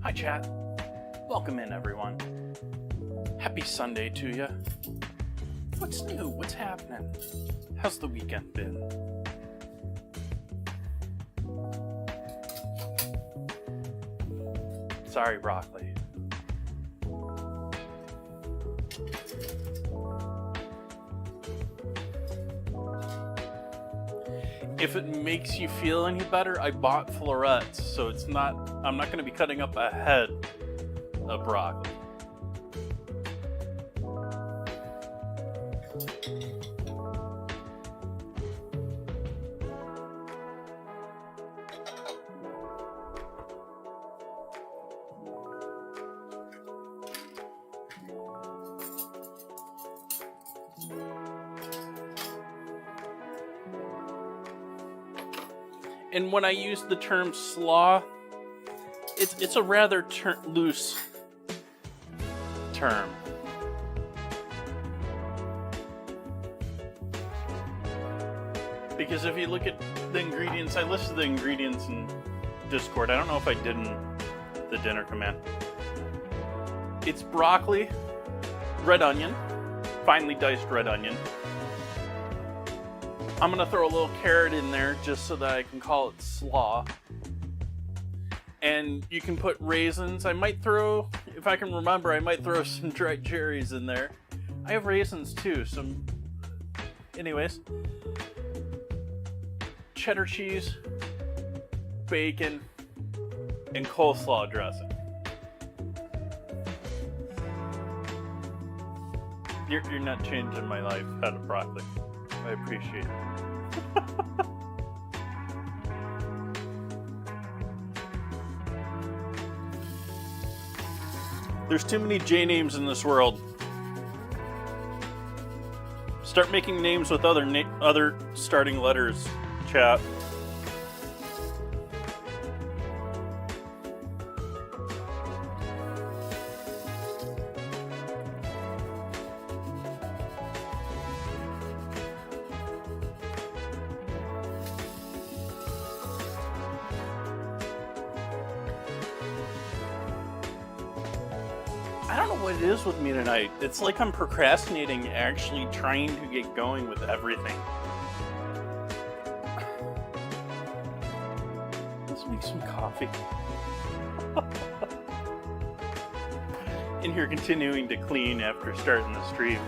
Hi chat, welcome in everyone. Happy Sunday to you. What's new? What's happening? How's the weekend been? Sorry, broccoli. If it makes you feel any better, I bought florets, so I'm not going to be cutting up a head of broccoli. And when I use the term slaw, it's a rather loose term. Because if you look at the ingredients, I listed the ingredients in Discord. I don't know if I did in the dinner command. It's broccoli, red onion, finely diced red onion. I'm going to throw a little carrot in there just so that I can call it slaw. And you can put raisins. I might throw, if I can remember, I might throw some dried cherries in there. I have raisins too. Anyways. Cheddar cheese, bacon, and coleslaw dressing. You're not changing my life out of broccoli. I appreciate it. There's too many J names in this world. Start making names with other starting letters, chat. I don't know what it is with me tonight. It's like I'm procrastinating actually trying to get going with everything. Let's make some coffee. In here continuing to clean after starting the stream.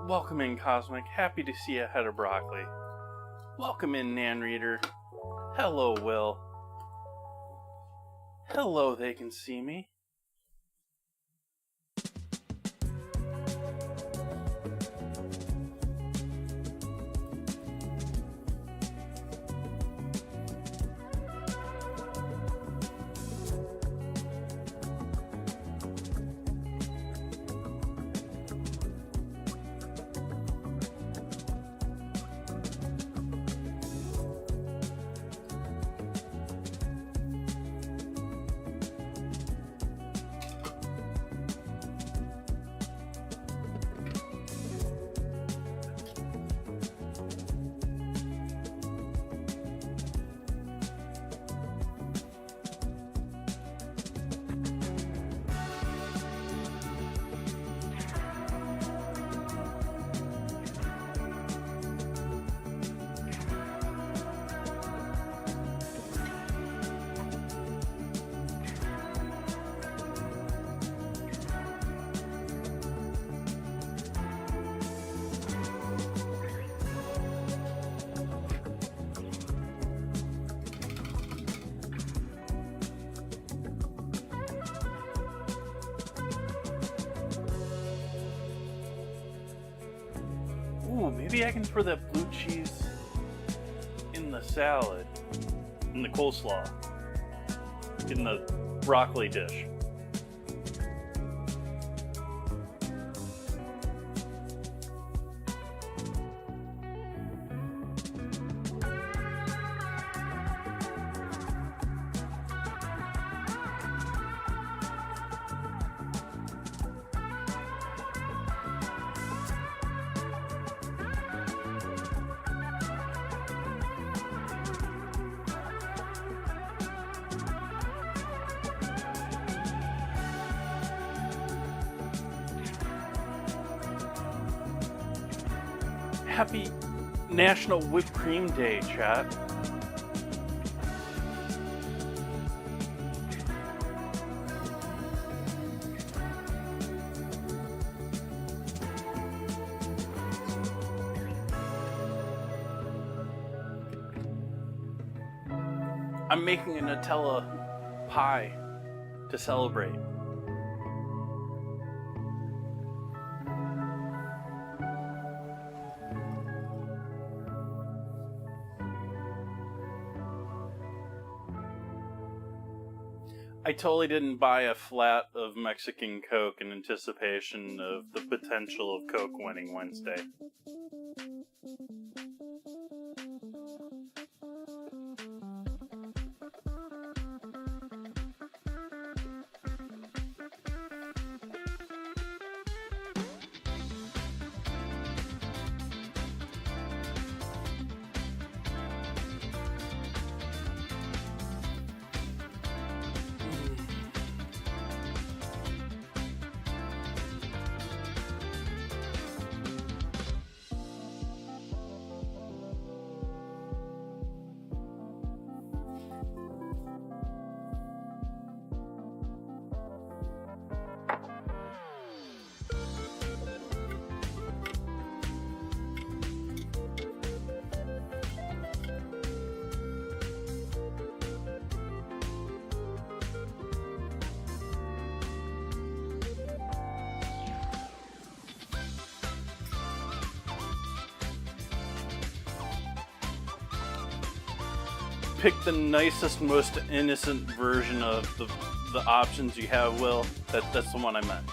Welcome in, Cosmic. Happy to see you ahead of broccoli. Welcome in, Nan Reader. Hello, Will. Hello, they can see me. Ooh, maybe I can throw that blue cheese in the salad, in the coleslaw, in the broccoli dish. Happy National Whipped Cream Day, chat. I'm making a Nutella pie to celebrate. I totally didn't buy a flat of Mexican Coke in anticipation of the potential of Coke winning Wednesday. Pick the nicest, most innocent version of the options you have, Will. That's the one I meant.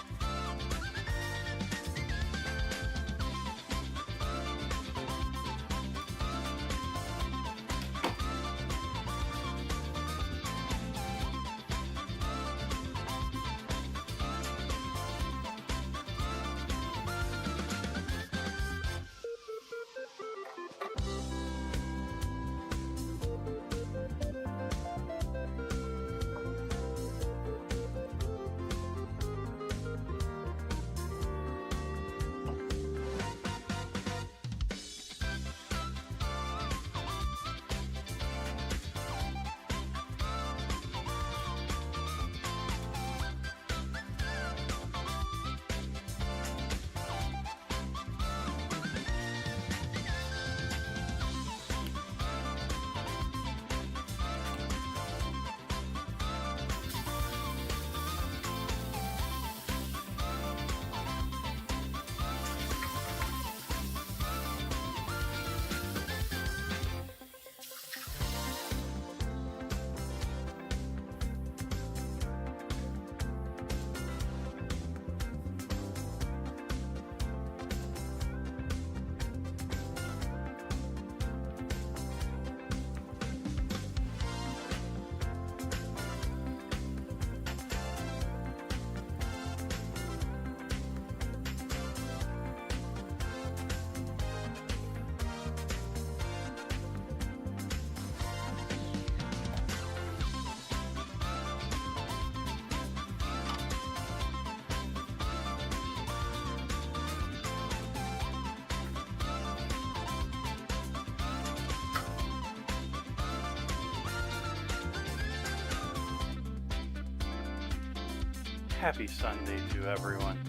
Happy Sunday to everyone.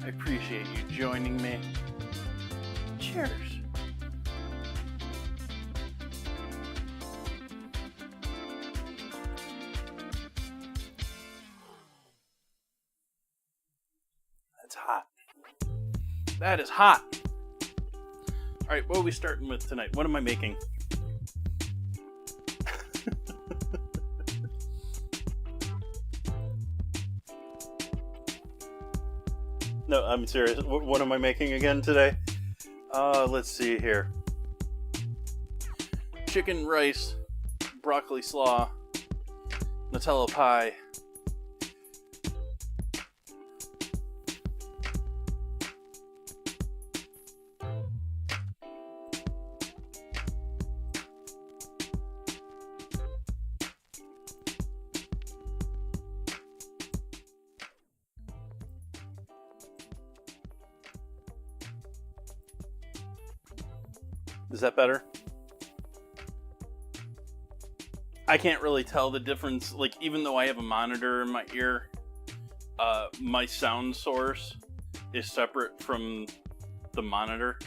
I appreciate you joining me. Cheers. That's hot. That is hot. All right, what are we starting with tonight? What am I making? No, I'm serious. What am I making again today? Let's see here. Chicken, rice, broccoli slaw, Nutella pie. Is that better? I can't really tell the difference. Like, even though I have a monitor in my ear, my sound source is separate from the monitor.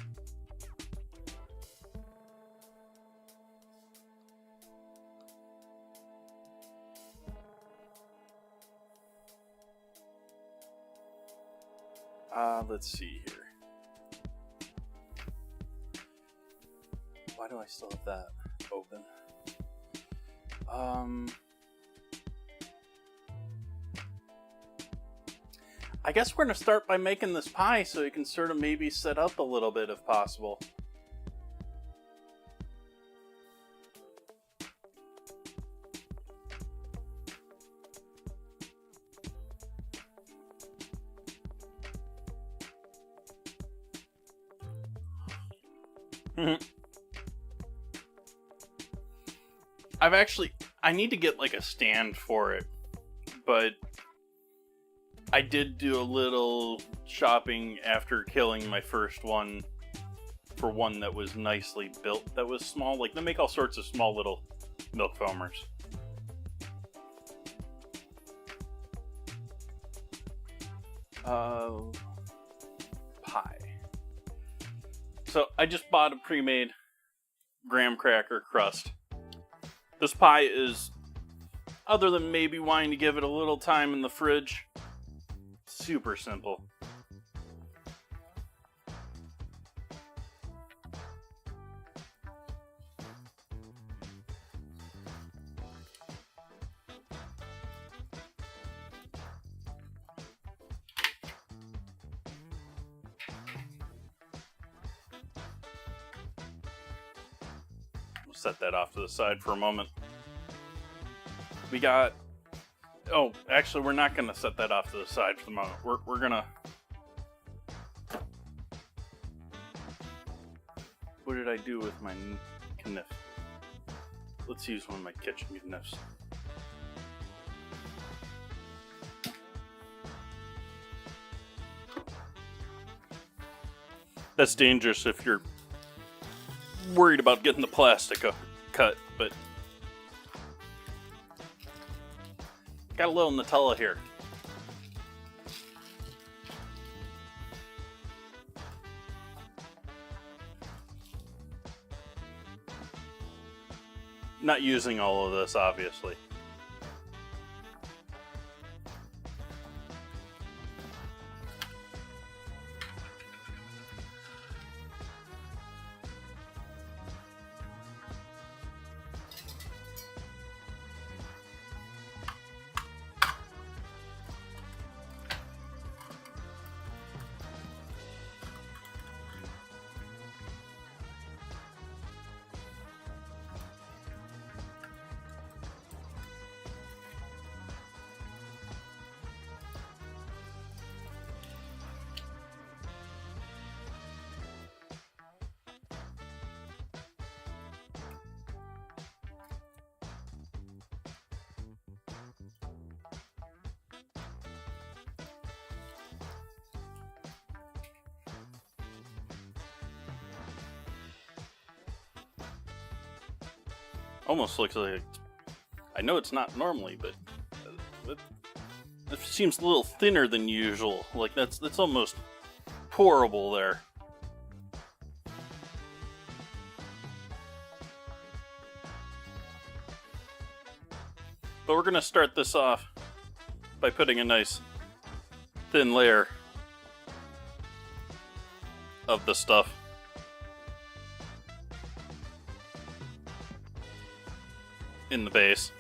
Let's see here. Why do I still have that open? I guess we're going to start by making this pie so you can sort of maybe set up a little bit if possible. I need to get like a stand for it, but I did do a little shopping after killing my first one for one that was nicely built, that was small. Like, they make all sorts of small little milk foamers. Pie. So I just bought a pre-made graham cracker crust. This pie is, other than maybe wanting to give it a little time in the fridge, super simple. Set that off to the side for a moment. We got... Oh, actually, we're not going to set that off to the side for the moment. We're going to... What did I do with my kniff? Let's use one of my kitchen kniffs. That's dangerous if you're worried about getting the plastic cut, but got a little Nutella here. Not using all of this, obviously. Almost looks like, I know it's not normally, but it seems a little thinner than usual. Like that's almost pourable there. But we're gonna start this off by putting a nice thin layer of the stuff in the base.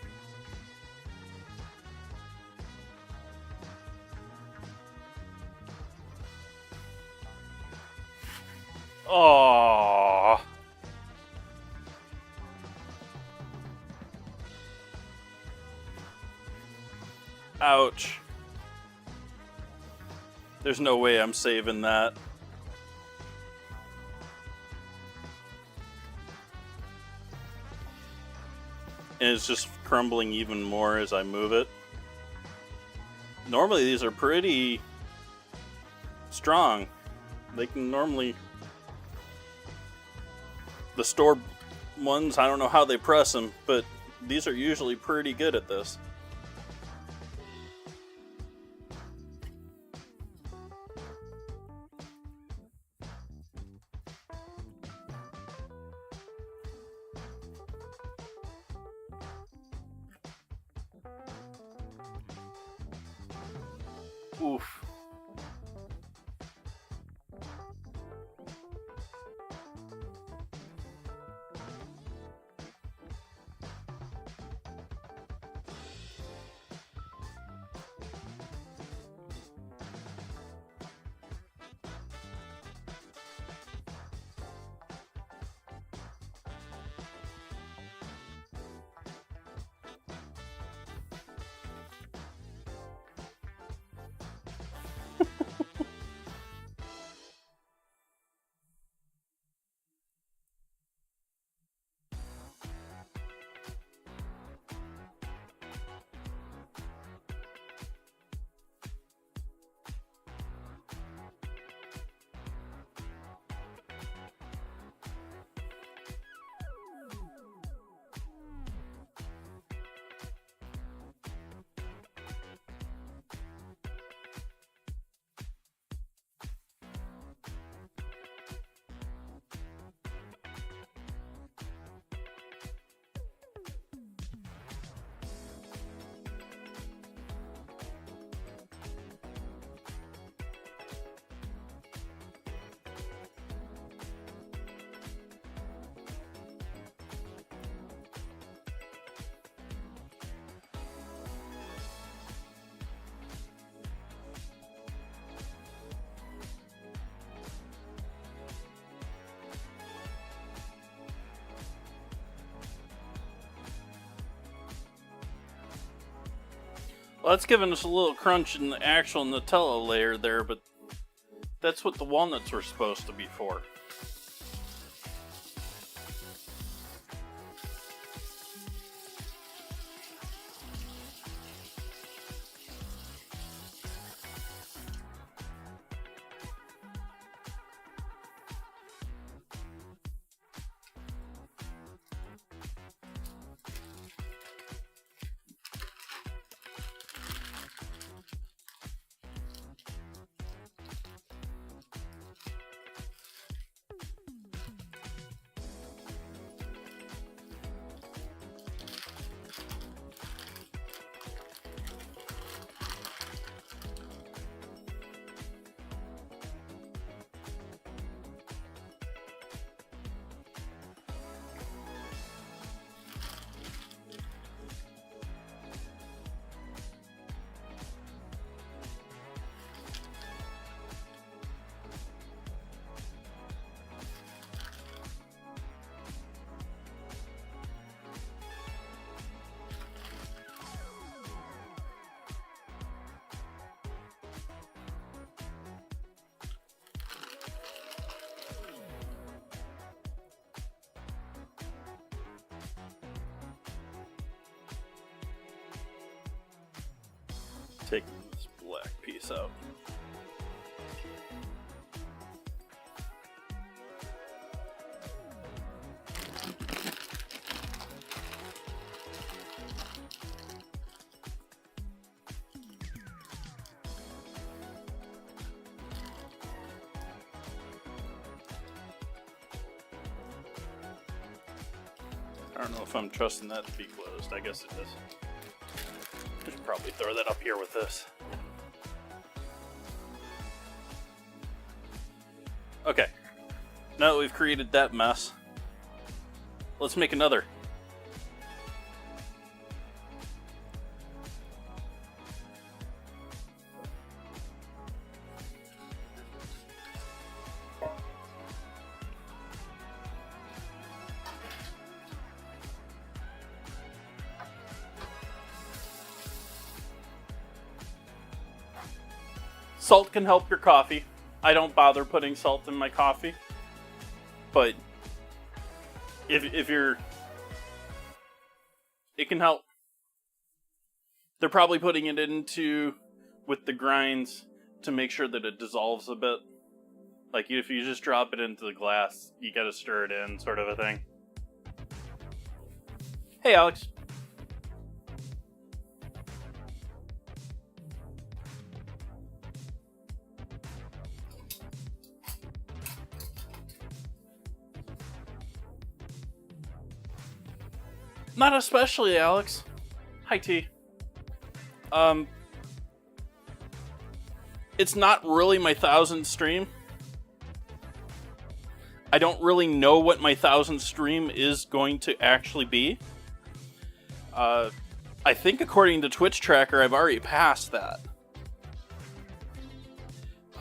Oh. Ouch. There's no way I'm saving that. And it's just crumbling even more as I move it. Normally these are pretty strong. They The store ones, I don't know how they press them, but these are usually pretty good at this. Oof. Well, that's giving us a little crunch in the actual Nutella layer there, but that's what the walnuts were supposed to be for. Take this black piece out. I don't know if I'm trusting that to be closed. I guess it is. I should probably throw that up here with this. Okay. Now that we've created that mess, let's make another. Salt can help your coffee. I don't bother putting salt in my coffee. But if you're... it can help. They're probably putting it into with the grinds to make sure that it dissolves a bit. Like, if you just drop it into the glass, you gotta stir it in, sort of a thing. Hey, Alex. Not especially, Alex. Hi, T. It's not really my 1000th stream. I don't really know what my 1000th stream is going to actually be. I think according to Twitch Tracker, I've already passed that.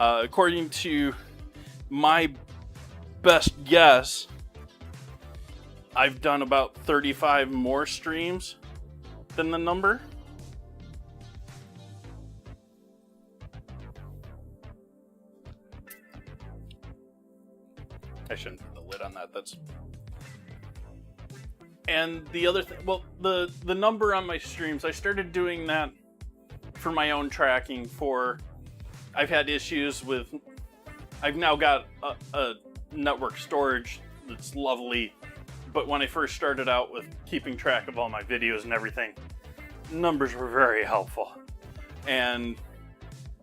According to my best guess, I've done about 35 more streams than the number. I shouldn't put the lid on that. That's... And the other thing, well, the number on my streams, I started doing that for my own tracking for... I've had issues with... I've now got a network storage that's lovely, but when I first started out with keeping track of all my videos and everything, numbers were very helpful. And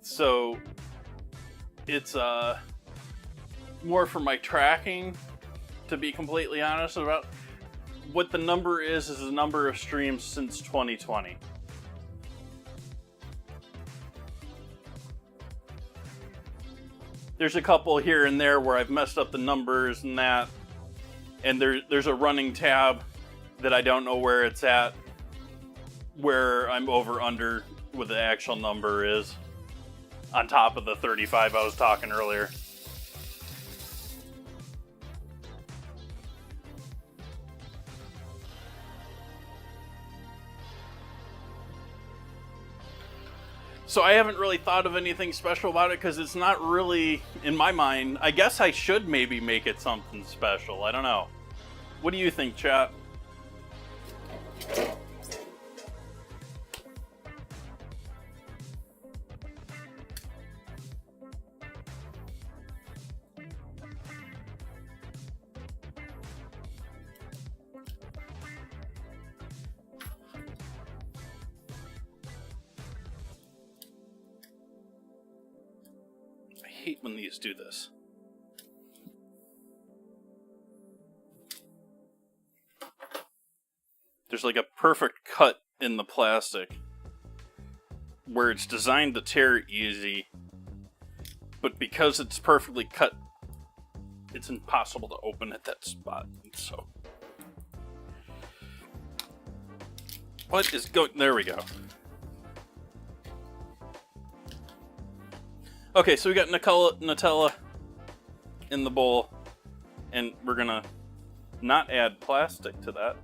so it's more for my tracking, to be completely honest. About what the number is the number of streams since 2020. There's a couple here and there where I've messed up the numbers and that, and there's a running tab that I don't know where it's at, where I'm over under what the actual number is, on top of the 35 I was talking earlier. So I haven't really thought of anything special about it, because it's not really, in my mind, I guess I should maybe make it something special. I don't know. What do you think, chat? I hate when these do this. There's like a perfect cut in the plastic where it's designed to tear easy, but because it's perfectly cut, it's impossible to open at that spot. So, what is going? There we go. Okay, so we got Nutella in the bowl, and we're gonna not add plastic to that.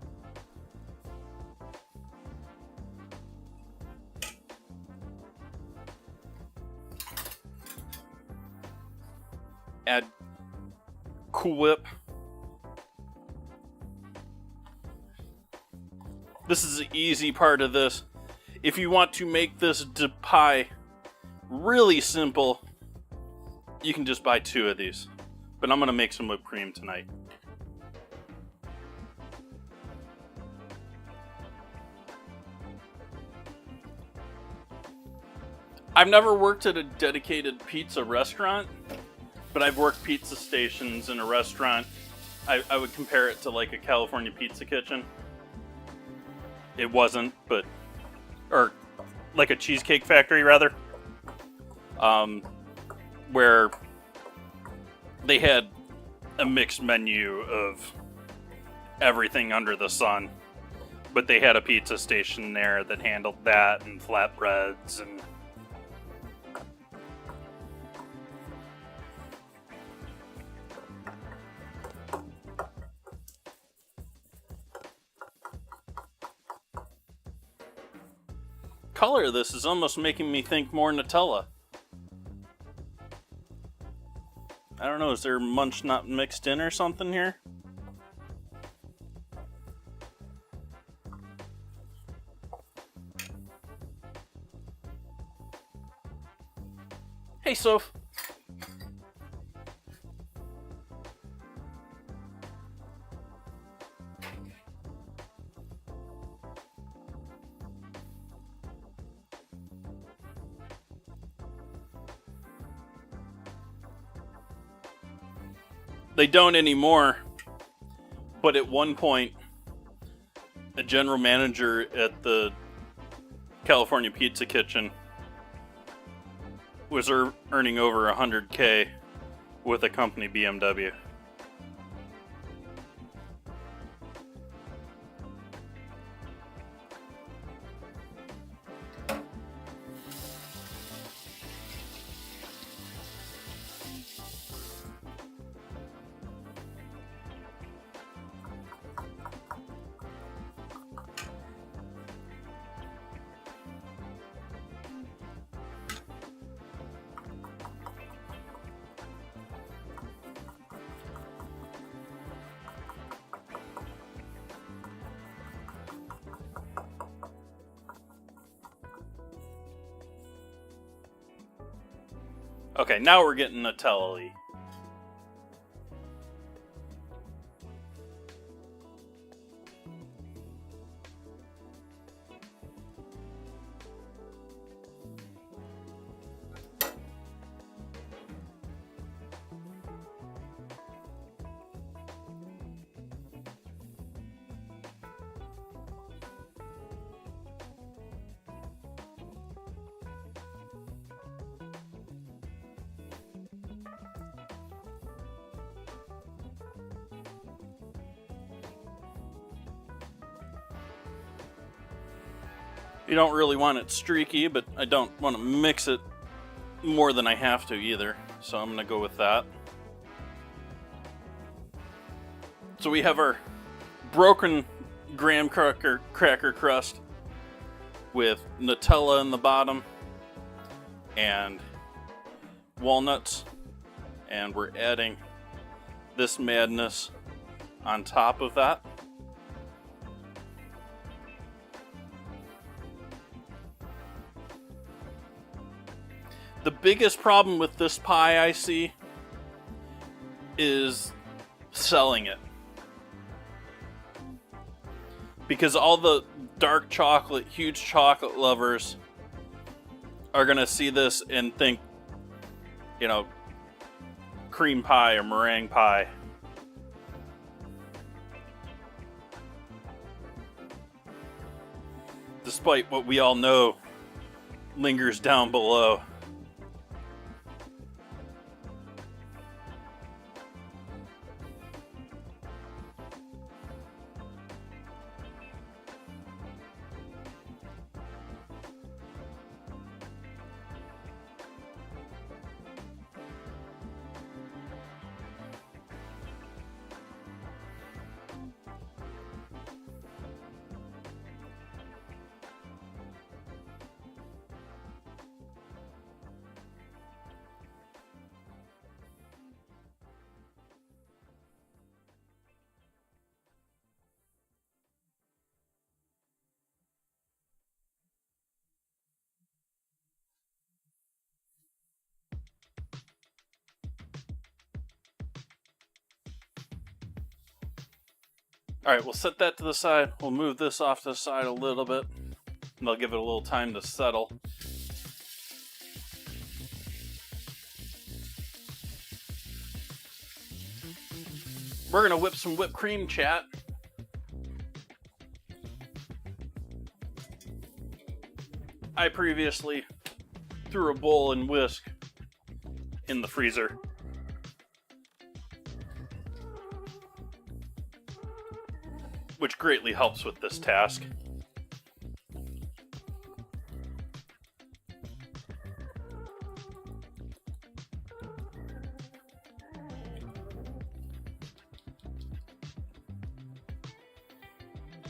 Add Cool Whip. This is the easy part of this. If you want to make this pie really simple, you can just buy 2 of these. But I'm going to make some whipped cream tonight. I've never worked at a dedicated pizza restaurant, but I've worked pizza stations in a restaurant. I would compare it to like a California pizza kitchen. It wasn't, but... Or like a cheesecake factory, rather. Where they had a mixed menu of everything under the sun, but they had a pizza station there that handled that, and flatbreads, and color of this is almost making me think more Nutella. I don't know, is there munch not mixed in or something here? Hey, Soph. They don't anymore, but at one point, a general manager at the California Pizza Kitchen was earning over $100K with a company BMW. Okay, now we're getting Nutella-y. You don't really want it streaky, but I don't want to mix it more than I have to either. So I'm going to go with that. So we have our broken graham cracker crust with Nutella in the bottom and walnuts. And we're adding this madness on top of that. The biggest problem with this pie I see is selling it. Because all the dark chocolate, huge chocolate lovers are going to see this and think, you know, cream pie or meringue pie. Despite what we all know lingers down below. Alright, we'll set that to the side. We'll move this off to the side a little bit. And I'll give it a little time to settle. We're gonna whip some whipped cream, chat. I previously threw a bowl and whisk in the freezer. Which greatly helps with this task.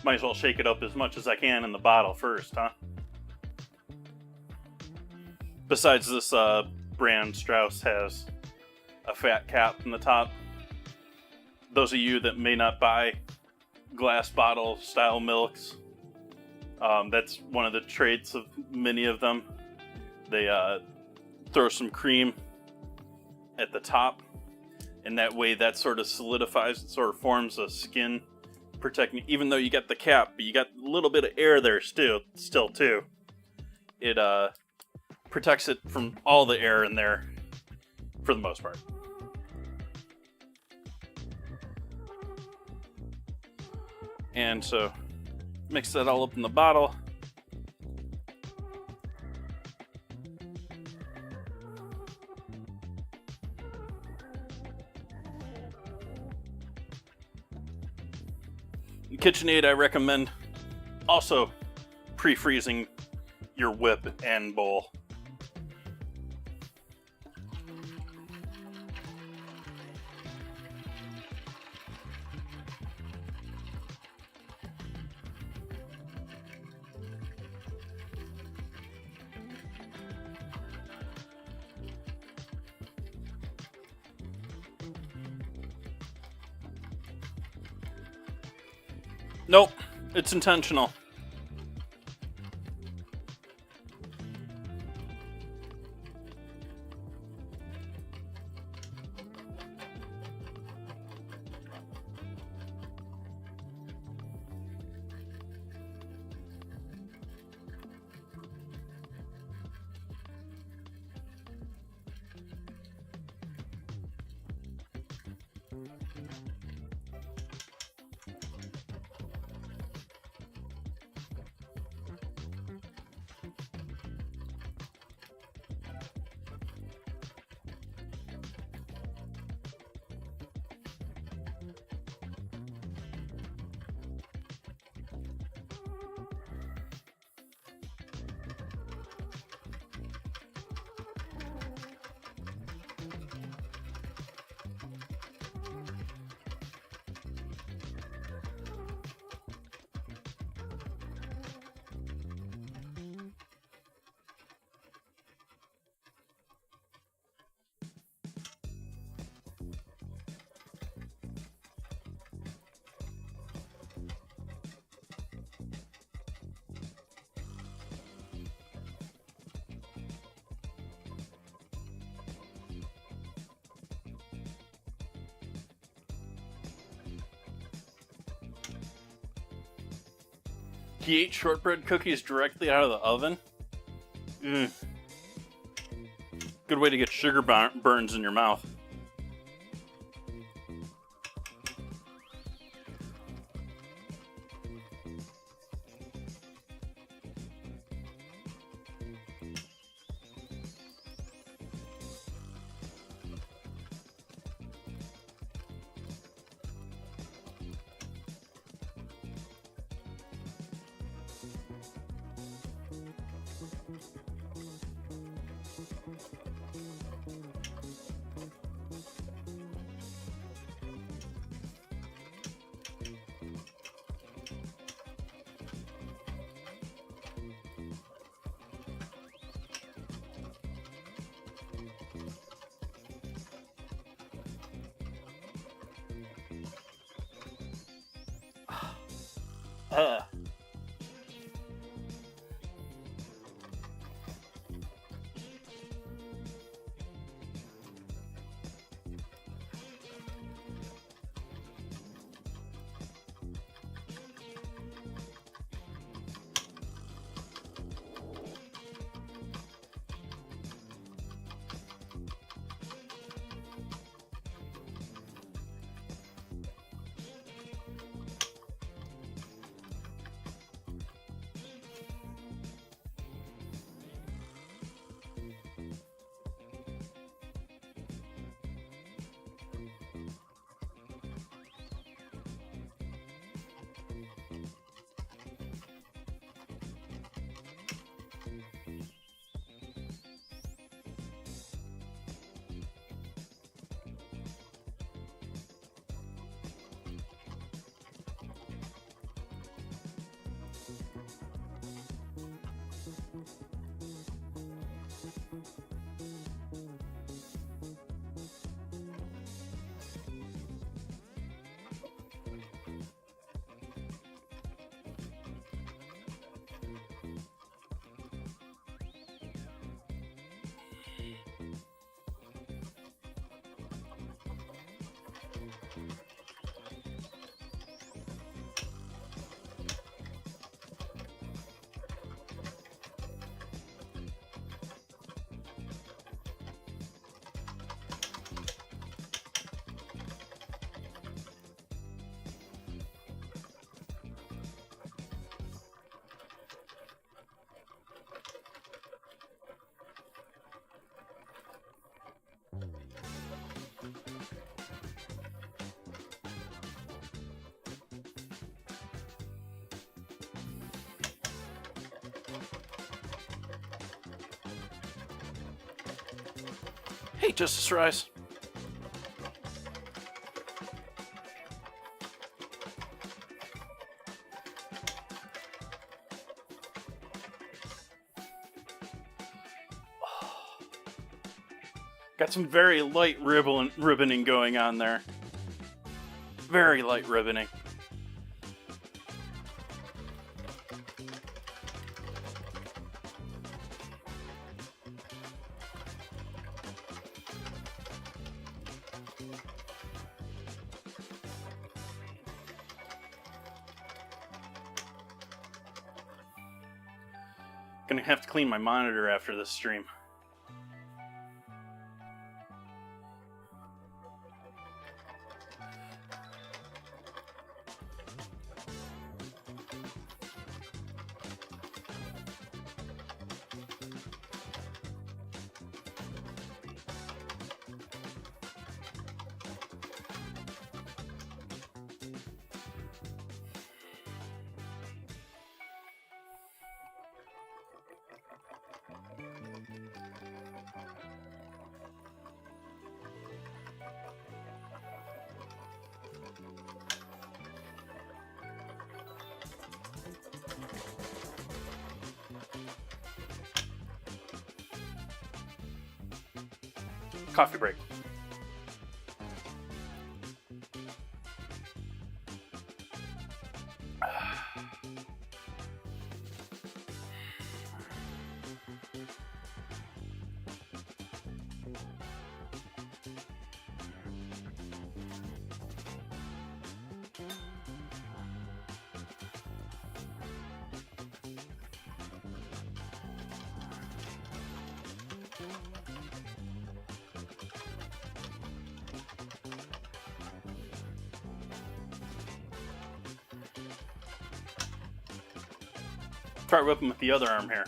Might as well shake it up as much as I can in the bottle first, huh? Besides, this brand, Strauss, has a fat cap in the top. Those of you that may not buy glass bottle style milks, that's one of the traits of many of them. They throw some cream at the top, and that way that sort of solidifies, it sort of forms a skin protecting, even though you got the cap, but you got a little bit of air there still too. It protects it from all the air in there for the most part. And so mix that all up in the bottle. KitchenAid, I recommend also pre-freezing your whip and bowl. Nope, it's intentional. He ate shortbread cookies directly out of the oven. Good way to get sugar burns in your mouth. Uh. Hey, Justice Rise. Got some very light ribboning going on there. Very light ribboning. Gonna have to clean my monitor after this stream. Coffee break. Try whipping with the other arm here.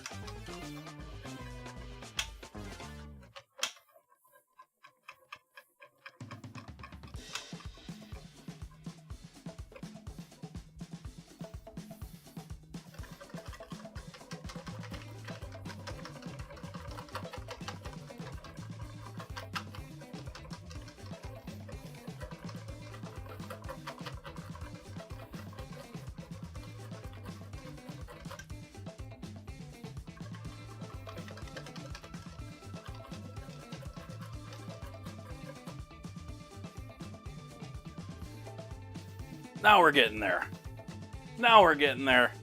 Now we're getting there. Now we're getting there.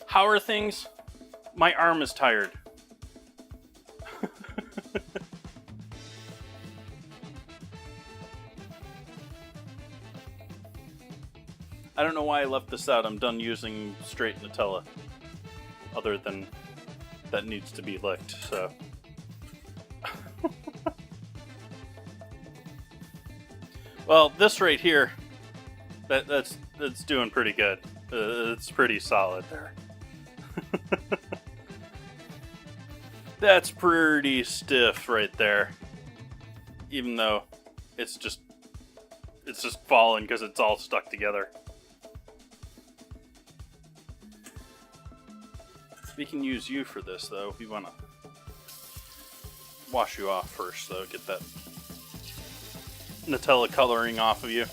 How are things? My arm is tired. I don't know why I left this out. I'm done using straight Nutella. Other than that needs to be licked, so. Well, this right here, that's doing pretty good. It's pretty solid there. That's pretty stiff right there. Even though it's just falling because it's all stuck together. We can use you for this though if we want to wash you off first though, get that Nutella coloring off of you.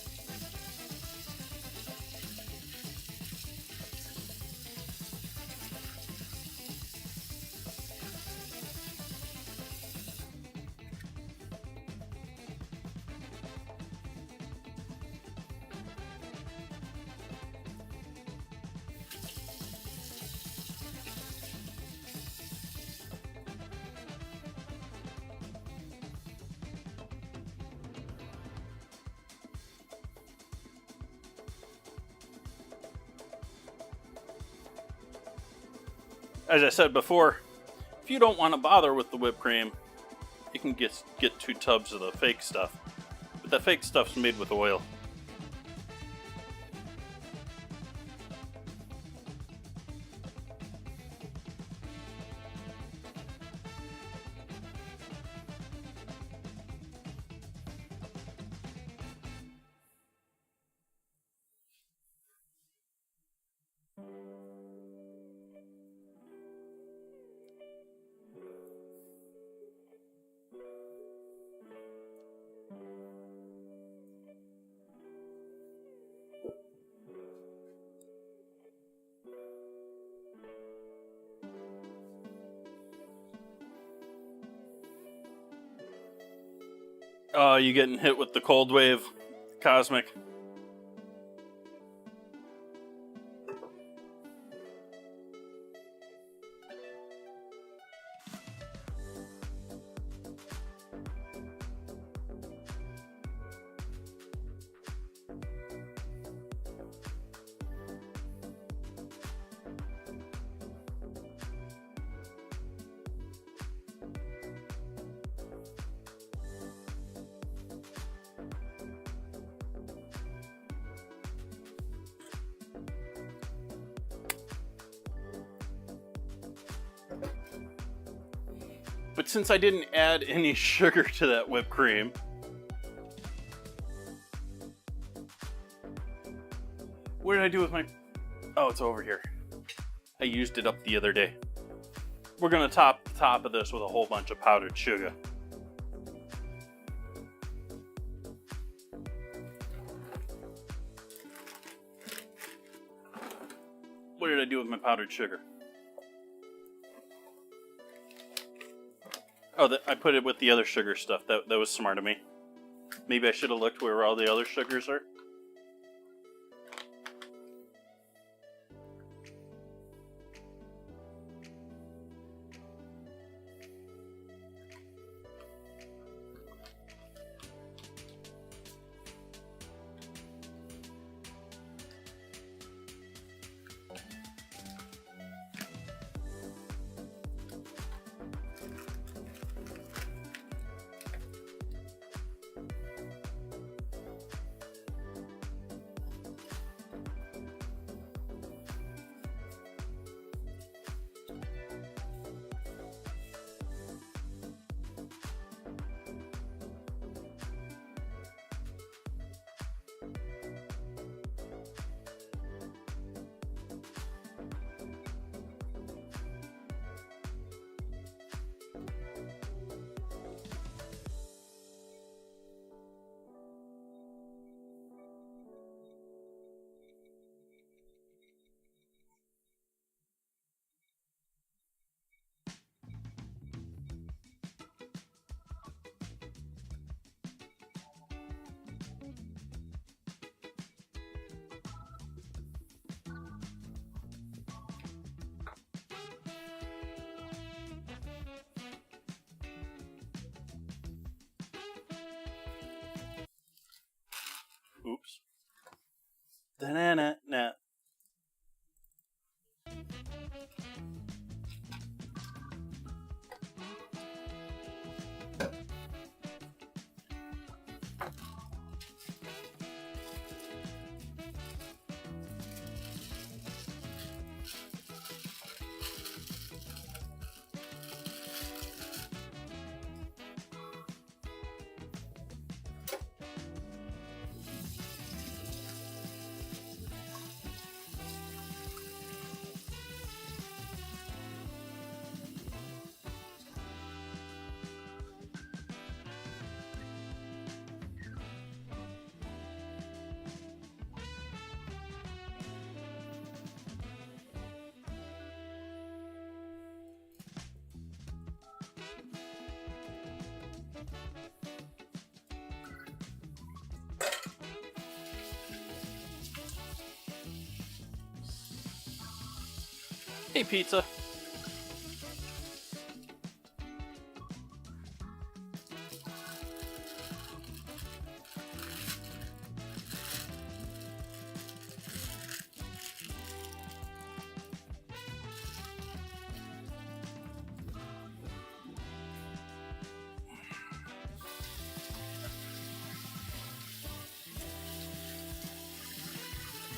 As I said before, if you don't want to bother with the whipped cream, you can get 2 tubs of the fake stuff. But that fake stuff's made with oil. Oh, you getting hit with the cold wave, Cosmic? But since I didn't add any sugar to that whipped cream, what did I do with my... Oh, it's over here. I used it up the other day. We're gonna top the top of this with a whole bunch of powdered sugar. What did I do with my powdered sugar? Oh, I put it with the other sugar stuff. That was smart of me. Maybe I should have looked where all the other sugars are. Oops. Da-na-na-na. Hey, pizza.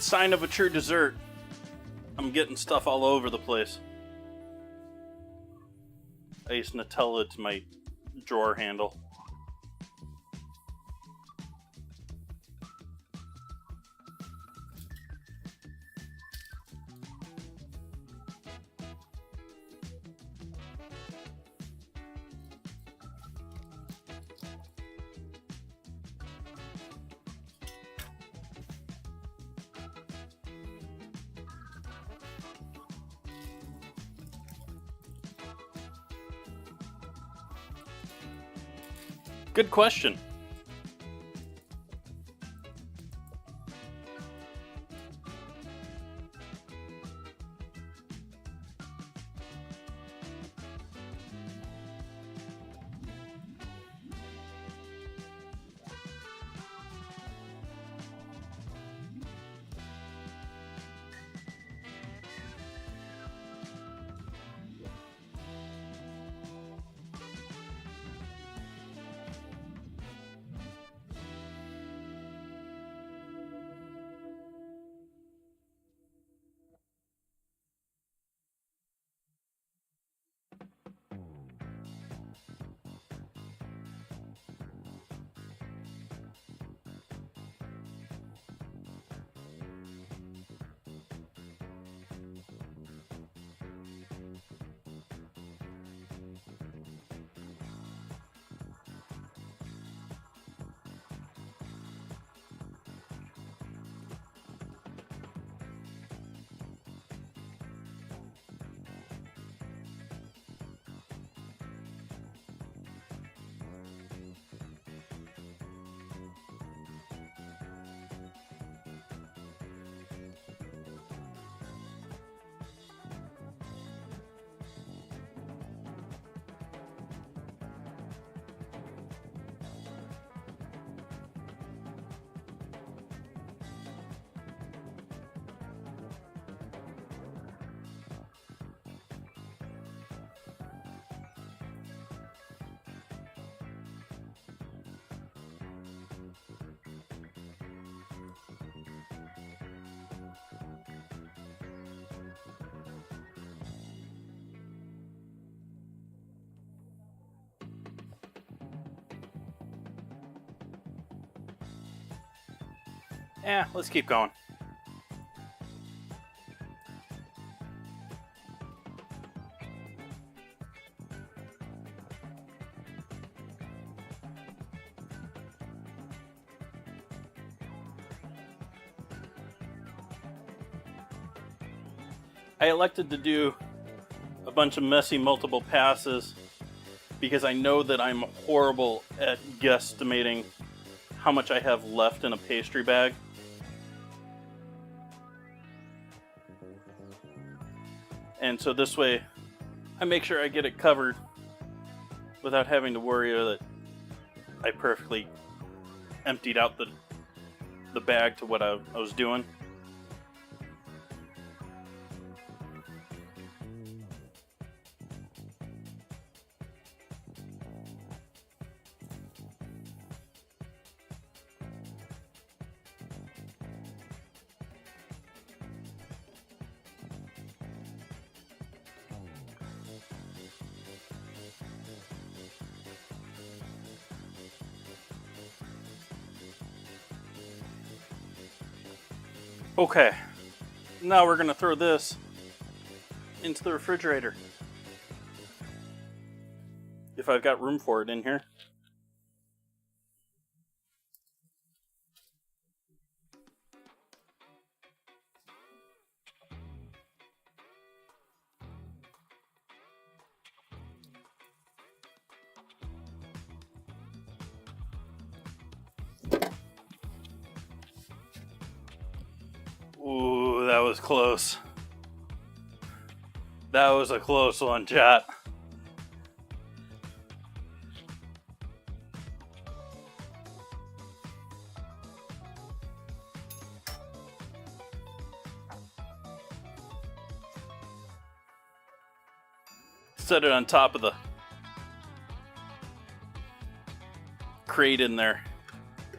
Sign of a true dessert. I'm getting stuff all over the place. I used Nutella to my drawer handle. Good question. Let's keep going. I elected to do a bunch of messy multiple passes because I know that I'm horrible at guesstimating how much I have left in a pastry bag. And so this way, I make sure I get it covered without having to worry that I perfectly emptied out the bag to what I was doing. Okay, now we're gonna throw this into the refrigerator. If I've got room for it in here. Ooh, that was close. That was a close one, chat. Set it on top of the crate in there,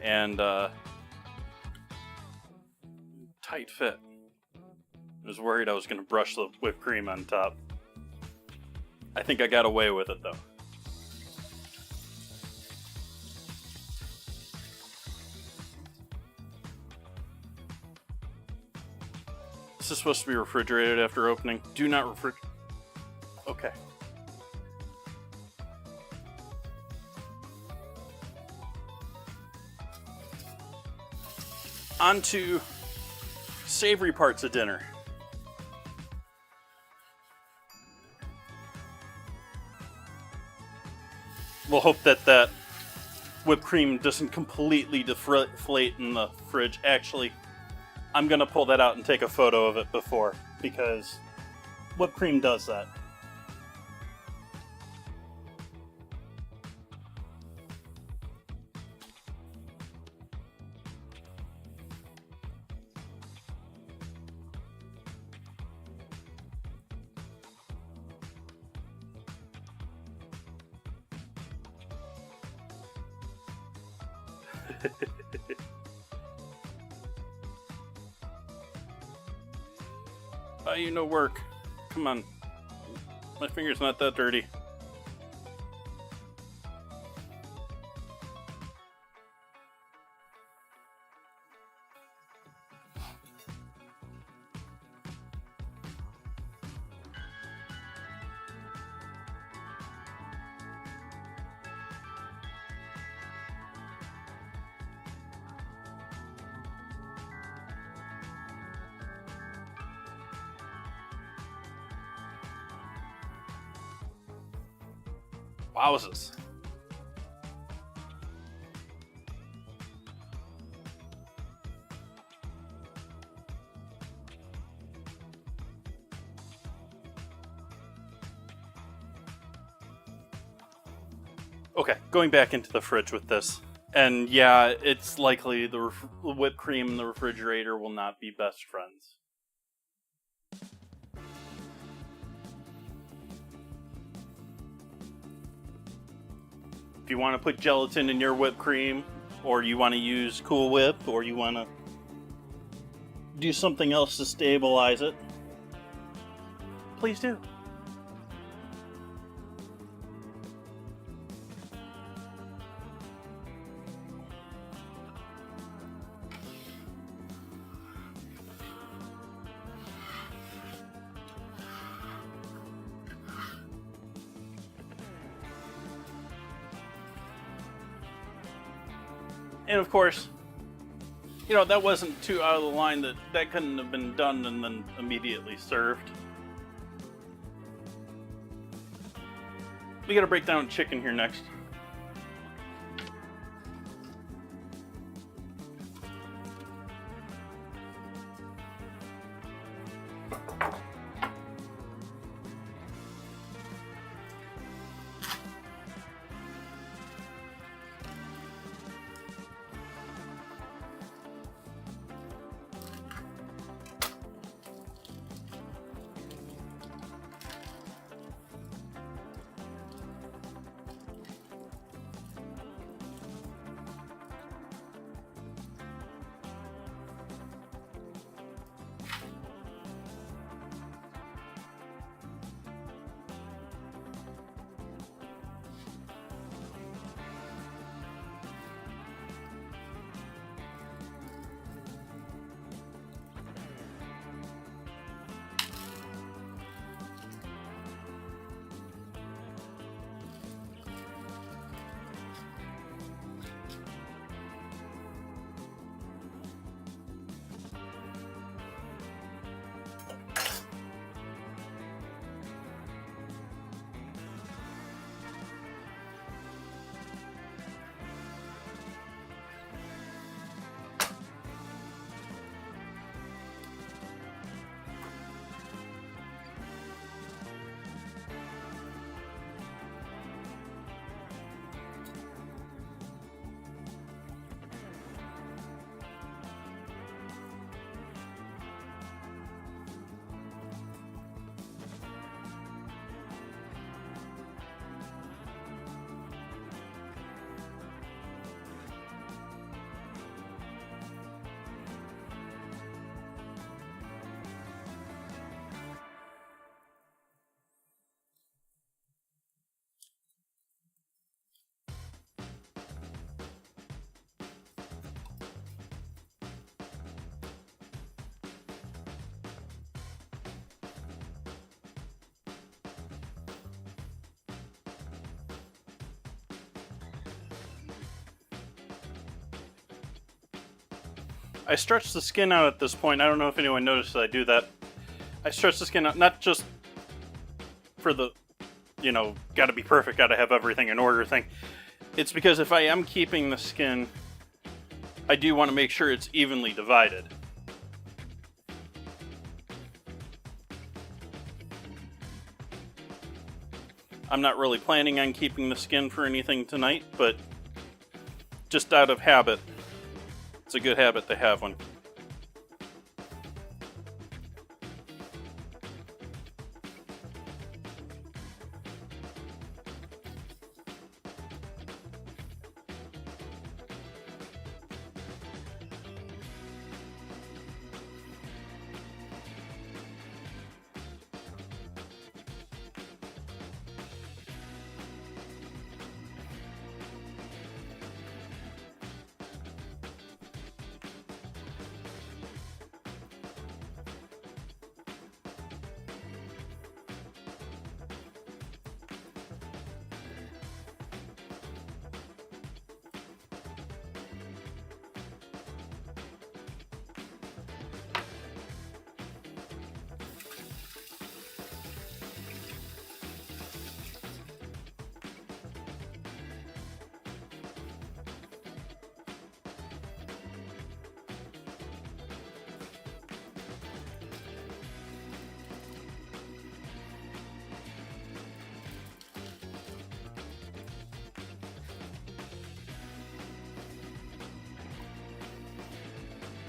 and tight fit. I was worried I was going to brush the whipped cream on top. I think I got away with it though. This is supposed to be refrigerated after opening. Do not refrigerate. Okay. On to savory parts of dinner. We'll hope that whipped cream doesn't completely deflate in the fridge. Actually, I'm gonna pull that out and take a photo of it before, because whipped cream does that. You know, work. Come on. My finger's not that dirty. Wowzers. Okay, going back into the fridge with this. And yeah, it's likely the whipped cream and the refrigerator will not be best friends. If you want to put gelatin in your whipped cream, or you want to use Cool Whip, or you want to do something else to stabilize it, please do. And of course, you know, that wasn't too out of the line. That couldn't have been done and then immediately served. We gotta break down chicken here next. I stretch the skin out at this point. I don't know if anyone noticed that I do that. I stretch the skin out, not just for the, you know, gotta be perfect, gotta have everything in order thing. It's because if I am keeping the skin, I do want to make sure it's evenly divided. I'm not really planning on keeping the skin for anything tonight, but just out of habit. It's a good habit to have one.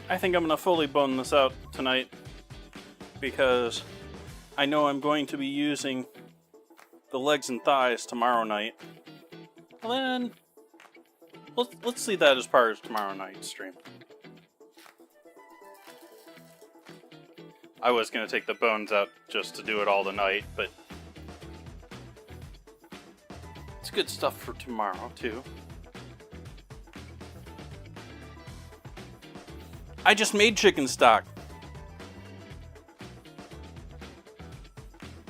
I think I'm going to fully bone this out tonight because I know I'm going to be using the legs and thighs tomorrow night. Well, then, let's see that as part of tomorrow night's stream. I was going to take the bones out just to do it all tonight, but it's good stuff for tomorrow, too. I just made chicken stock.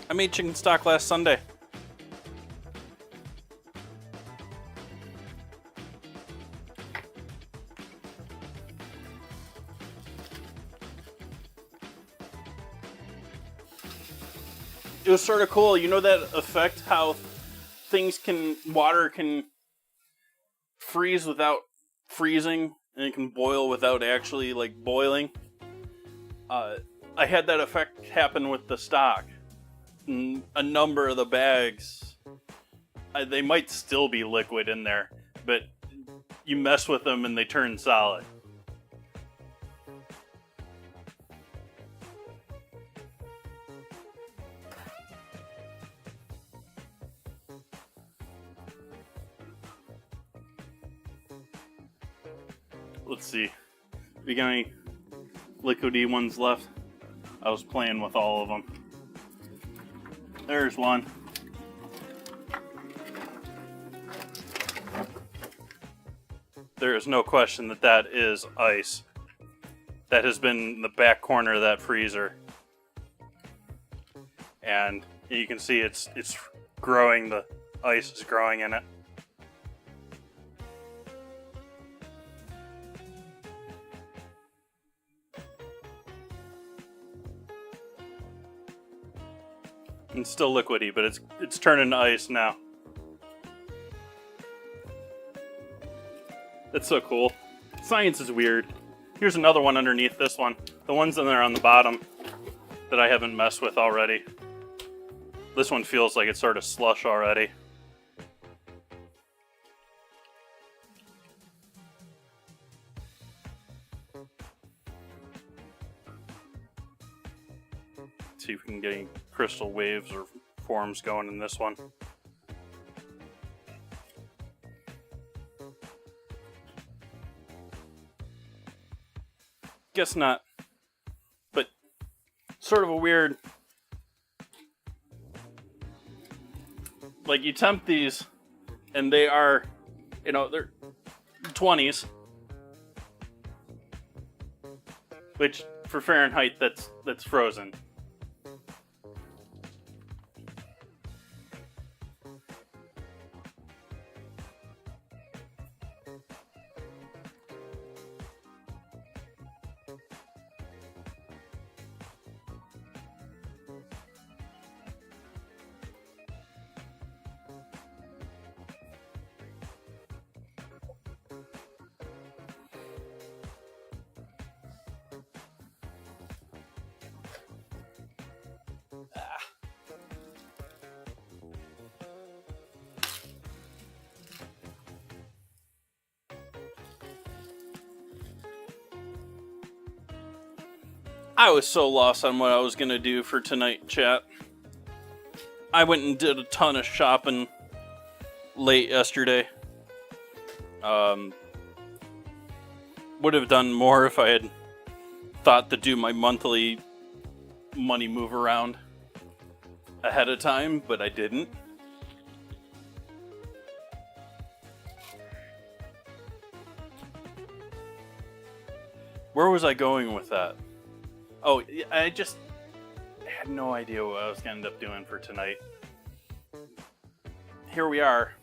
I made chicken stock last Sunday. it was sort of cool. You know that effect how water can freeze without freezing, and it can boil without actually like boiling. I had that effect happen with the stock. A number of the bags, they might still be liquid in there, but you mess with them and they turn solid. Let's see. We got any liquidy ones left? I was playing with all of them. There's one. There is no question that that is ice. That has been in the back corner of that freezer. And you can see it's growing, the ice is growing in it. It's still liquidy, but it's turning to ice now. That's so cool. Science is weird. Here's another one underneath this one. The ones in there on the bottom that I haven't messed with already. This one feels like it's sort of slush already. See if we can get any crystal waves or forms going in this one. Guess not. But sort of a weird... Like, you tempt these, and they are, they're 20s. Which, for Fahrenheit, that's frozen. I was so lost on what I was going to do for tonight, chat. I went and did a ton of shopping late yesterday. Would have done more if I had thought to do my monthly money move around ahead of time, but I didn't. Where was I going with that? Oh, I had no idea what I was going to end up doing for tonight. Here we are.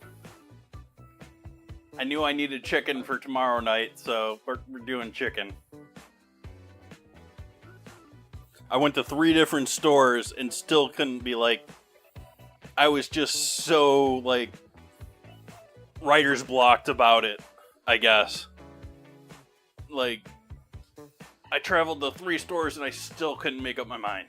I knew I needed chicken for tomorrow night, so we're doing chicken. I went to 3 different stores and still couldn't be like... I was just so, like, writer's blocked about it, I guess. Like... I traveled to 3 stores and I still couldn't make up my mind.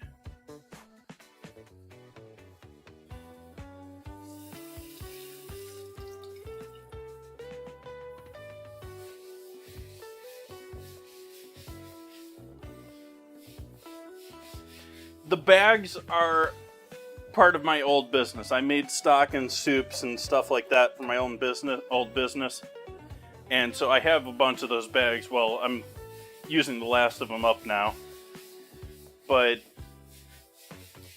The bags are part of my old business. I made stock and soups and stuff like that for my own old business. And so I have a bunch of those bags. Well, I'm using the last of them up now. But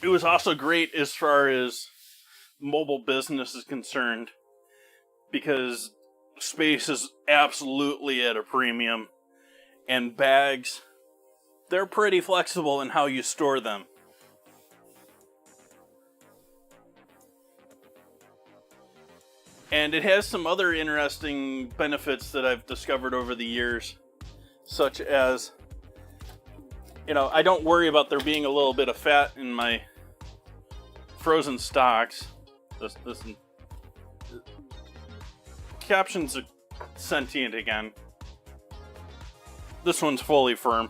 it was also great as far as mobile business is concerned, because space is absolutely at a premium, and bags, they're pretty flexible in how you store them. And it has some other interesting benefits that I've discovered over the years. Such as, I don't worry about there being a little bit of fat in my frozen stocks. This captions are sentient again. This one's fully firm.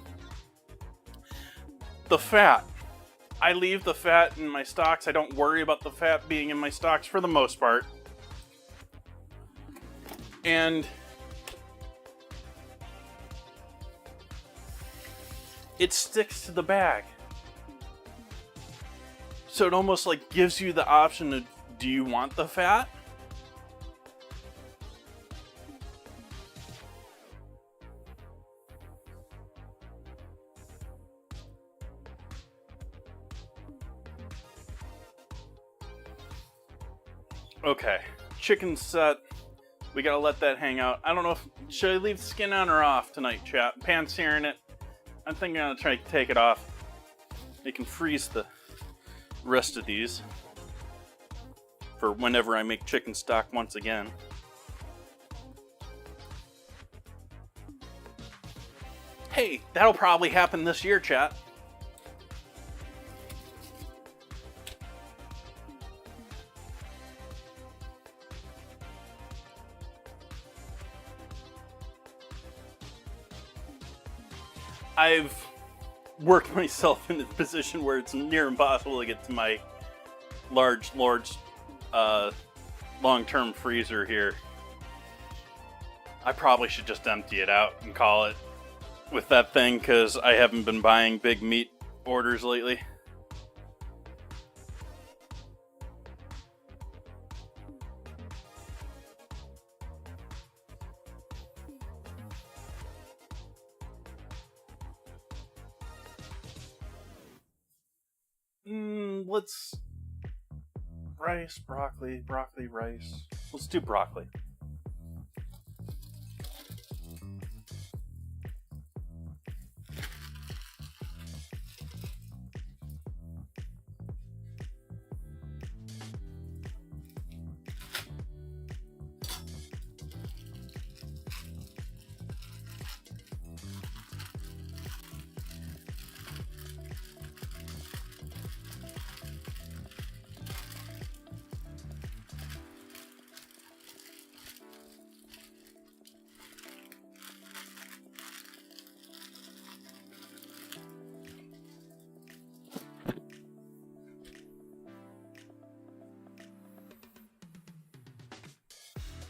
The fat. I leave the fat in my stocks. I don't worry about the fat being in my stocks for the most part. And it sticks to the bag. So it almost like gives you the option of, do you want the fat? Okay, chicken set. We gotta let that hang out. I don't know if, should I leave the skin on or off tonight, chat? Pan searing it. I'm thinking I'm gonna try to take it off. It can freeze the rest of these for whenever I make chicken stock once again. Hey, that'll probably happen this year, chat. I've worked myself into the position where it's near impossible to get to my large long-term freezer here. I probably should just empty it out and call it with that thing, because I haven't been buying big meat orders lately. Let's rice, broccoli, rice. Let's do broccoli.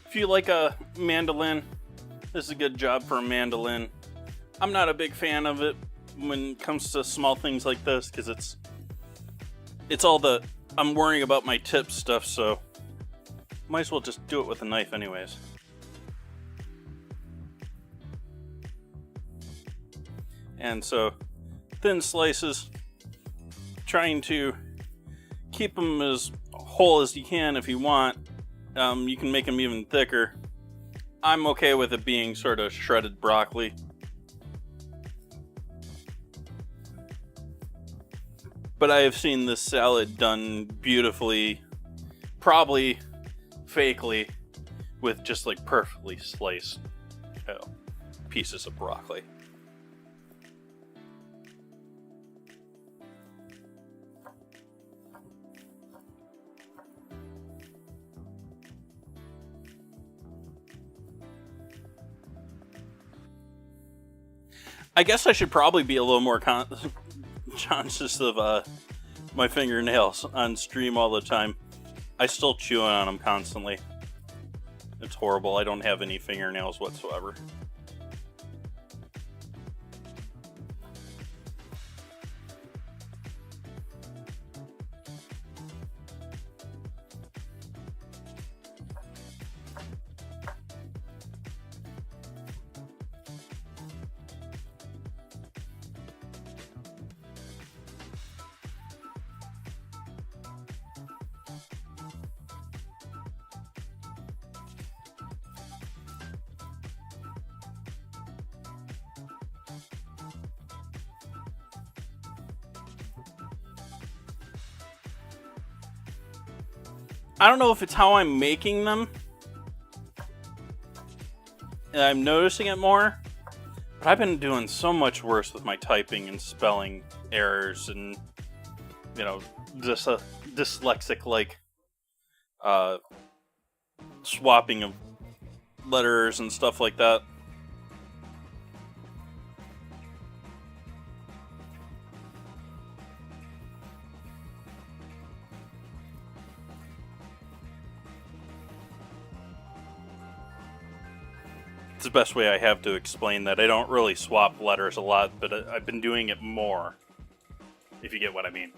If you like a mandolin, this is a good job for a mandolin. I'm not a big fan of it when it comes to small things like this, because it's all the, I'm worrying about my tip stuff, so might as well just do it with a knife anyways. And so, thin slices, trying to keep them as whole as you can if you want. You can make them even thicker. I'm okay with it being sort of shredded broccoli. But I have seen this salad done beautifully, probably fakely, with just like perfectly sliced pieces of broccoli. I guess I should probably be a little more conscious of my fingernails on stream all the time. I still chew on them constantly. It's horrible. I don't have any fingernails whatsoever. I don't know if it's how I'm making them, and I'm noticing it more, but I've been doing so much worse with my typing and spelling errors and you know, dyslexic like swapping of letters and stuff like that. It's the best way I have to explain that. I don't really swap letters a lot, but I've been doing it more, if you get what I mean.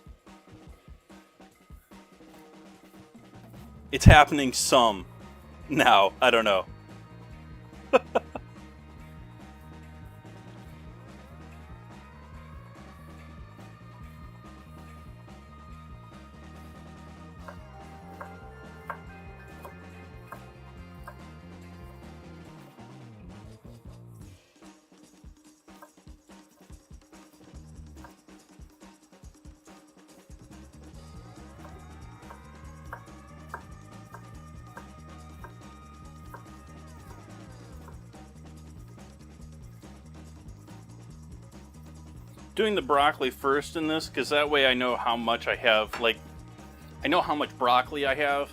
It's happening some now. I don't know. Doing the broccoli first in this, because that way I know how much I have. Like, I know how much broccoli I have,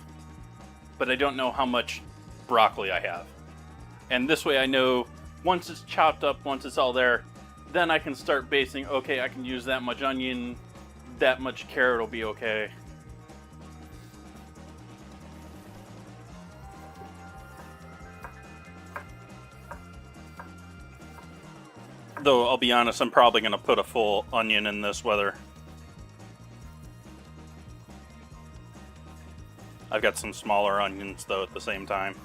but I don't know how much broccoli I have. And this way I know once it's chopped up, once it's all there, then I can start basing, okay, I can use that much onion, that much carrot will be okay. Though, I'll be honest, I'm probably going to put a full onion in this whether. I've got some smaller onions, though, at the same time.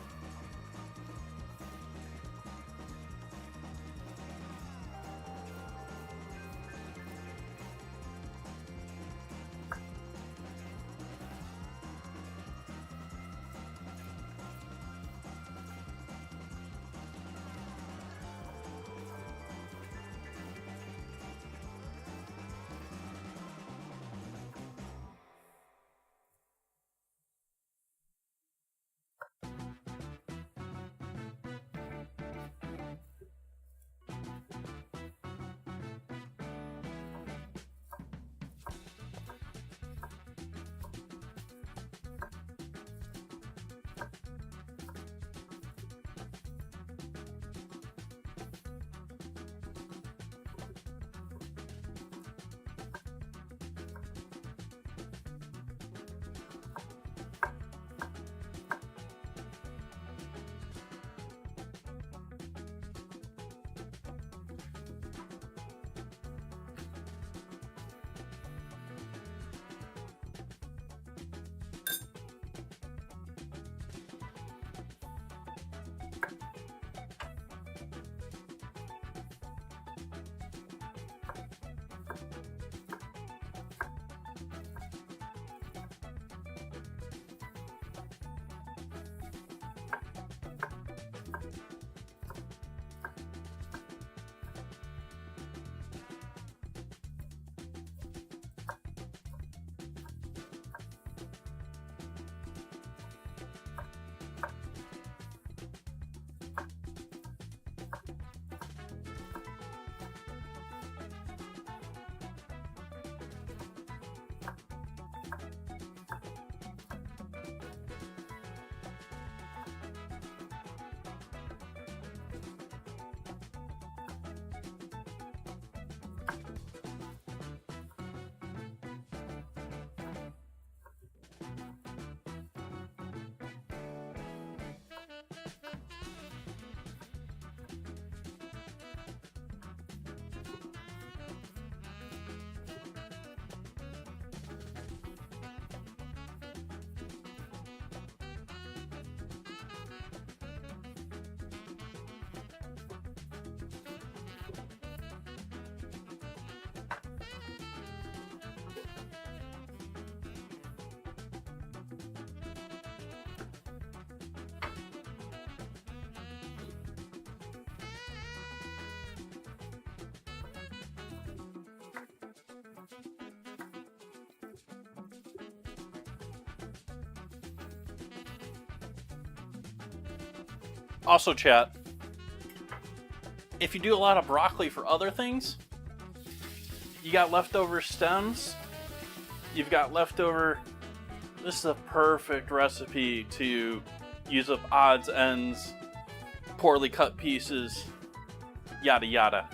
Also, chat, if you do a lot of broccoli for other things, you got leftover stems, you've got leftover. This is a perfect recipe to use up odds, ends, poorly cut pieces, yada yada.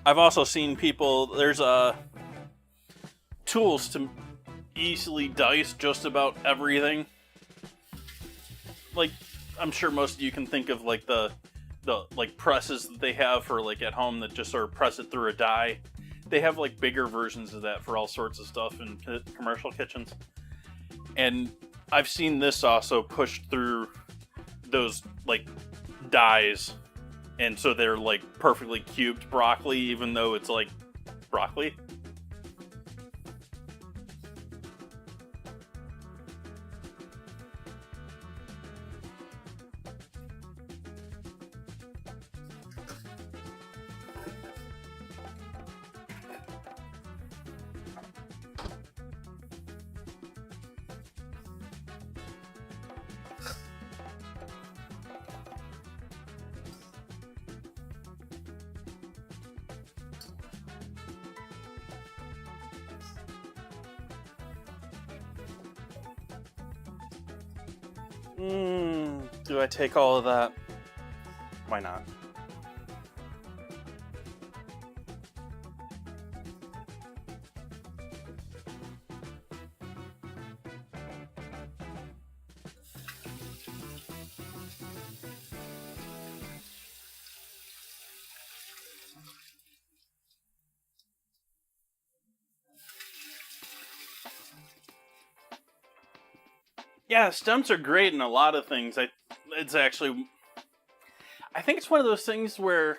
I've also seen people, there's tools to easily dice just about everything. Like, I'm sure most of you can think of like the like presses that they have for like at home that just sort of press it through a die. They have like bigger versions of that for all sorts of stuff in commercial kitchens. And I've seen this also pushed through those like dies, and so they're like perfectly cubed broccoli, even though it's like broccoli. Do I take all of that? Why not? Yeah, stems are great in a lot of things. I think it's one of those things where,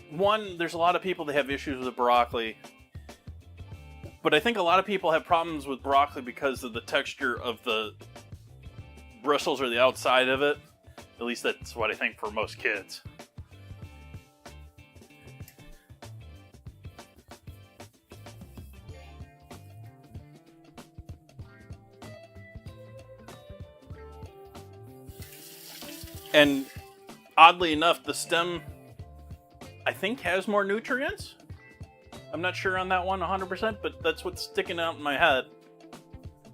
one, there's a lot of people that have issues with broccoli, but I think a lot of people have problems with broccoli because of the texture of the bristles or the outside of it. At least that's what I think for most kids. And oddly enough, the stem, I think, has more nutrients. I'm not sure on that one 100%, but that's what's sticking out in my head.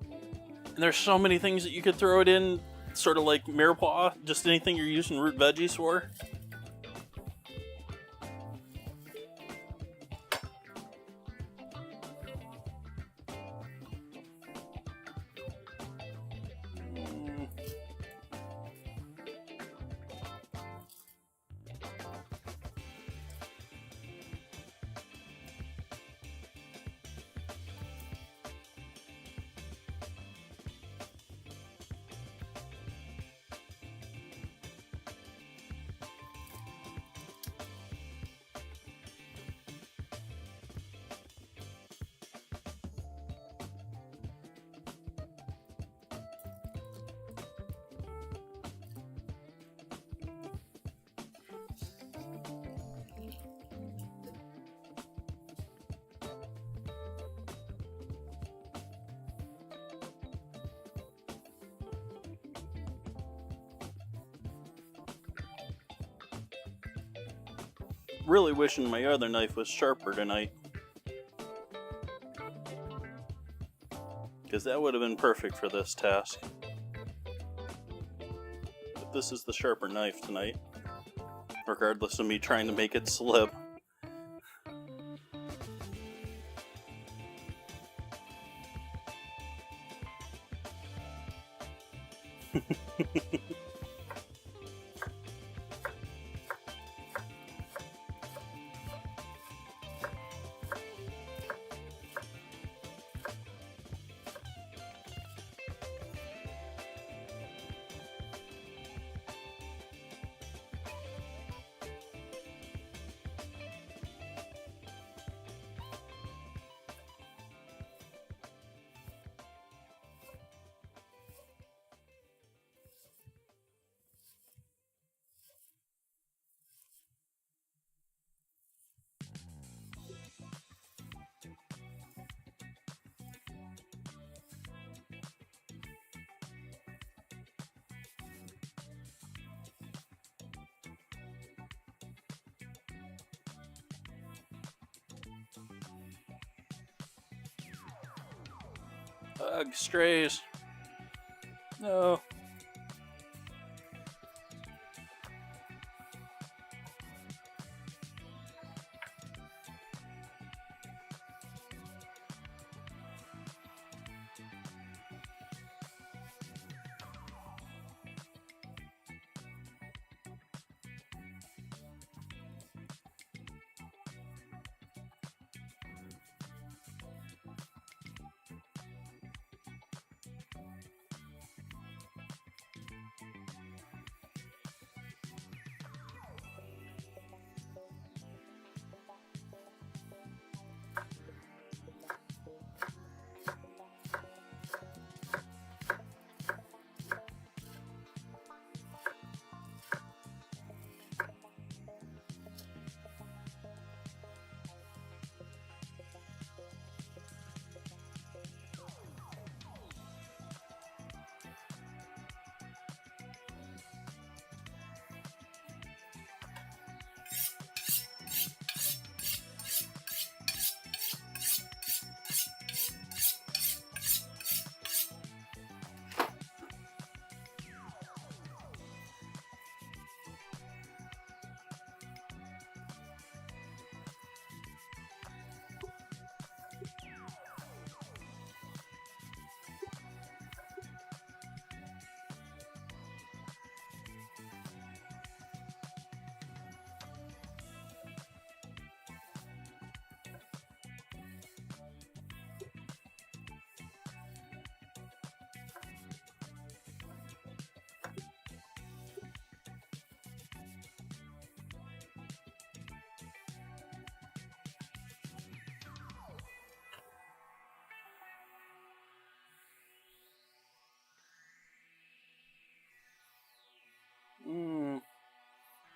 And there's so many things that you could throw it in, sort of like mirepoix, just anything you're using root veggies for. Really wishing my other knife was sharper tonight, because that would have been perfect for this task. But this is the sharper knife tonight, regardless of me trying to make it slip. Ugh, strays. No.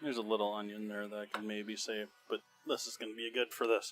There's a little onion there that I could maybe save, but this is going to be good for this.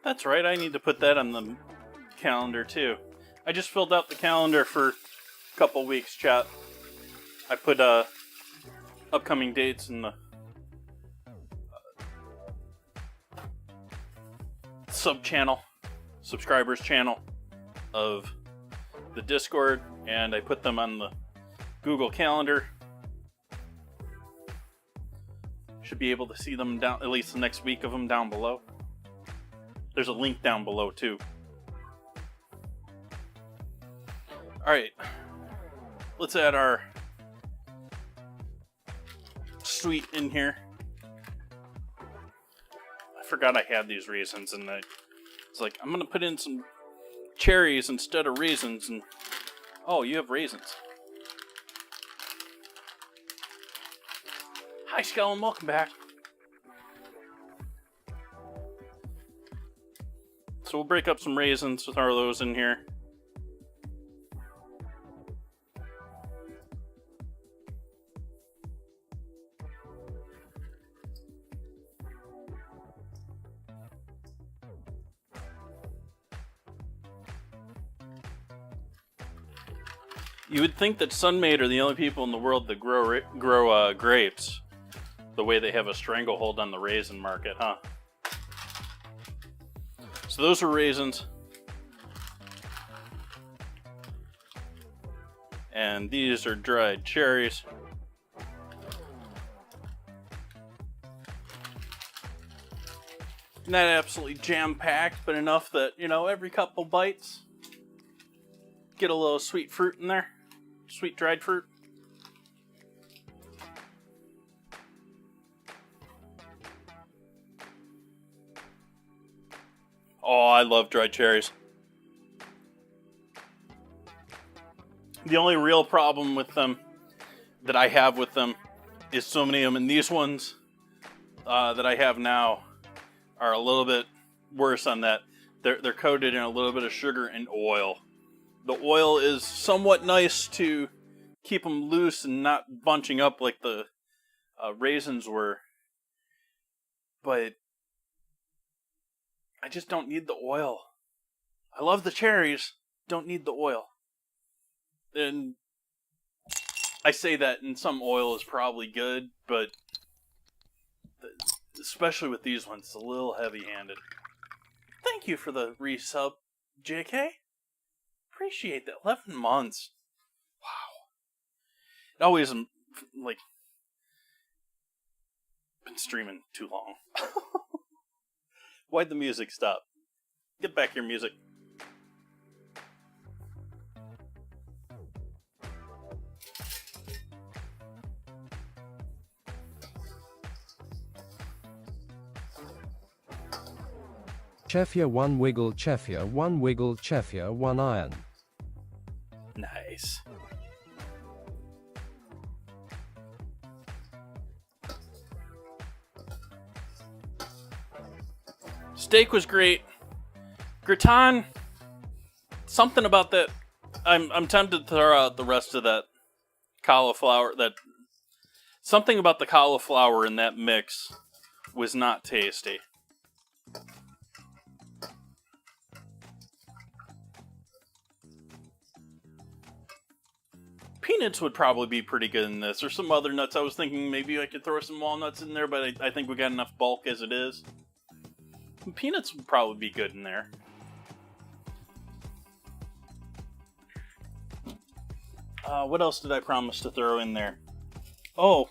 That's right, I need to put that on the calendar too. I just filled out the calendar for a couple weeks, chat. I put upcoming dates in the subscribers channel of the Discord, and I put them on the Google Calendar. Should be able to see them down, at least the next week of them down below. There's a link down below too. Alright, let's add our sweet in here. I forgot I had these raisins, and it's like, I'm gonna put in some cherries instead of raisins, and oh, you have raisins. Hi, Skellen, welcome back. So we'll break up some raisins, throw those in here. You would think that Sunmade are the only people in the world that grow grapes, the way they have a stranglehold on the raisin market, huh? So those are raisins. And these are dried cherries. Not absolutely jam-packed, but enough that, you know, every couple bites, get a little sweet fruit in there. Sweet dried fruit. Oh, I love dried cherries. The only real problem with them that I have with them is so many of them, and these ones that I have now are a little bit worse on that. They're coated in a little bit of sugar and oil. The oil is somewhat nice to keep them loose and not bunching up like the raisins were, but I just don't need the oil. I love the cherries, don't need the oil. And I say that, and some oil is probably good, but especially with these ones, it's a little heavy-handed. Thank you for the resub, JK. Appreciate that. 11 months. Wow. It always, like, been streaming too long. Why'd the music stop? Get back your music. Chefia 1 wiggle, Chefia 1 wiggle, Chefia 1 iron. Nice. Steak was great. Gratin, something about that. I'm tempted to throw out the rest of that cauliflower. Something about the cauliflower in that mix was not tasty. Peanuts would probably be pretty good in this, or some other nuts. I was thinking maybe I could throw some walnuts in there, but I think we got enough bulk as it is. Peanuts would probably be good in there. What else did I promise to throw in there? Oh,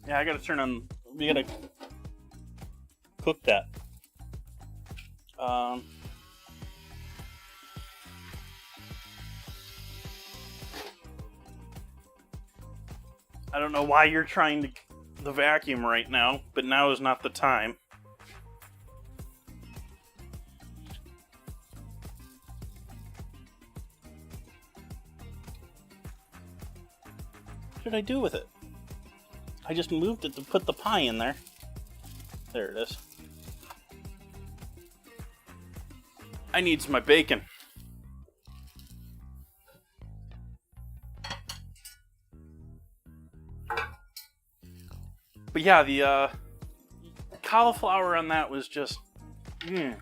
yeah, I gotta turn on. We gotta cook that. I don't know why you're trying the vacuum right now, but now is not the time. What did I do with it? I just moved it to put the pie in there. There it is. I need my bacon. But yeah, the cauliflower on that was just Mm.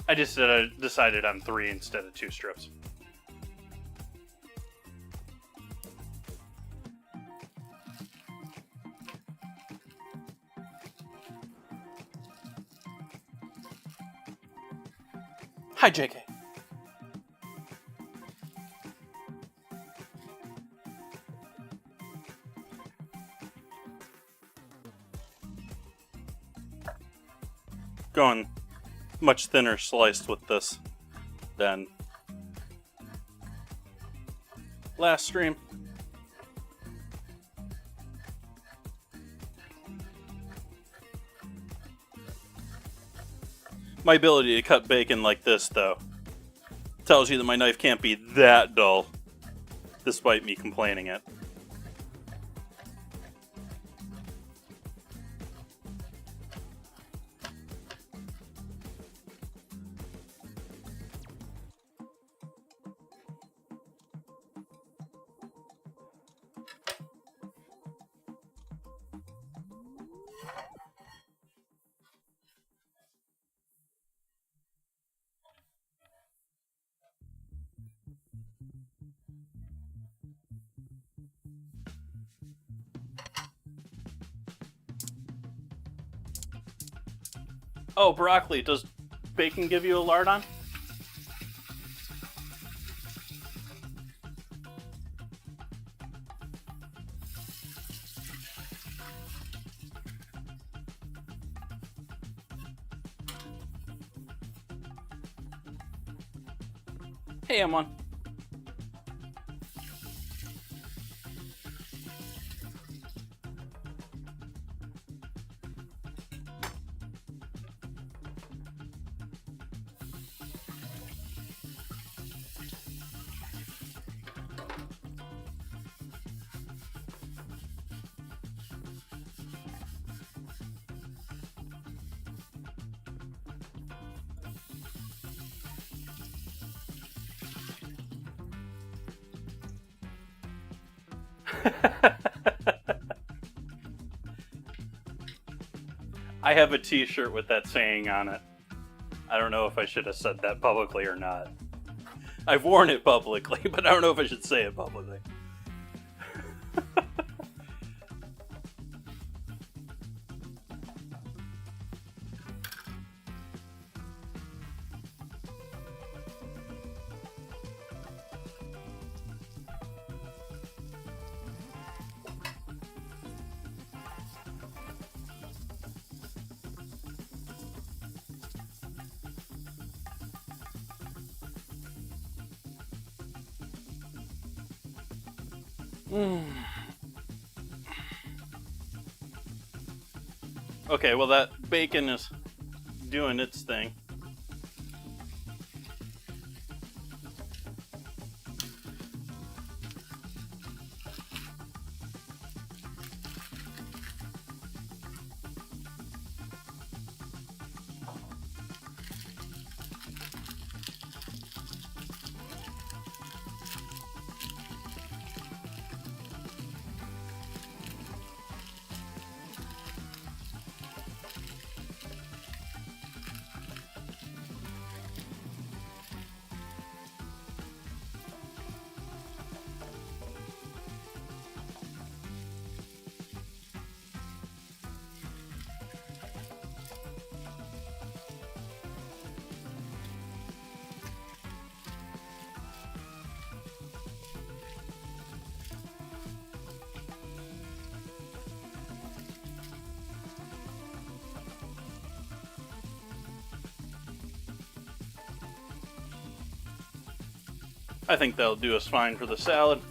I just decided on 3 instead of 2 strips. Hi, JK. Going much thinner sliced with this than last stream. My ability to cut bacon like this, though, tells you that my knife can't be that dull, despite me complaining it. Oh, broccoli. Does bacon give you a lard on? Hey, M1. I have a t-shirt with that saying on it. I don't know if I should have said that publicly or not. I've worn it publicly, but I don't know if I should say it publicly. Okay, well that bacon is doing its thing. I think that'll do us fine for the salad.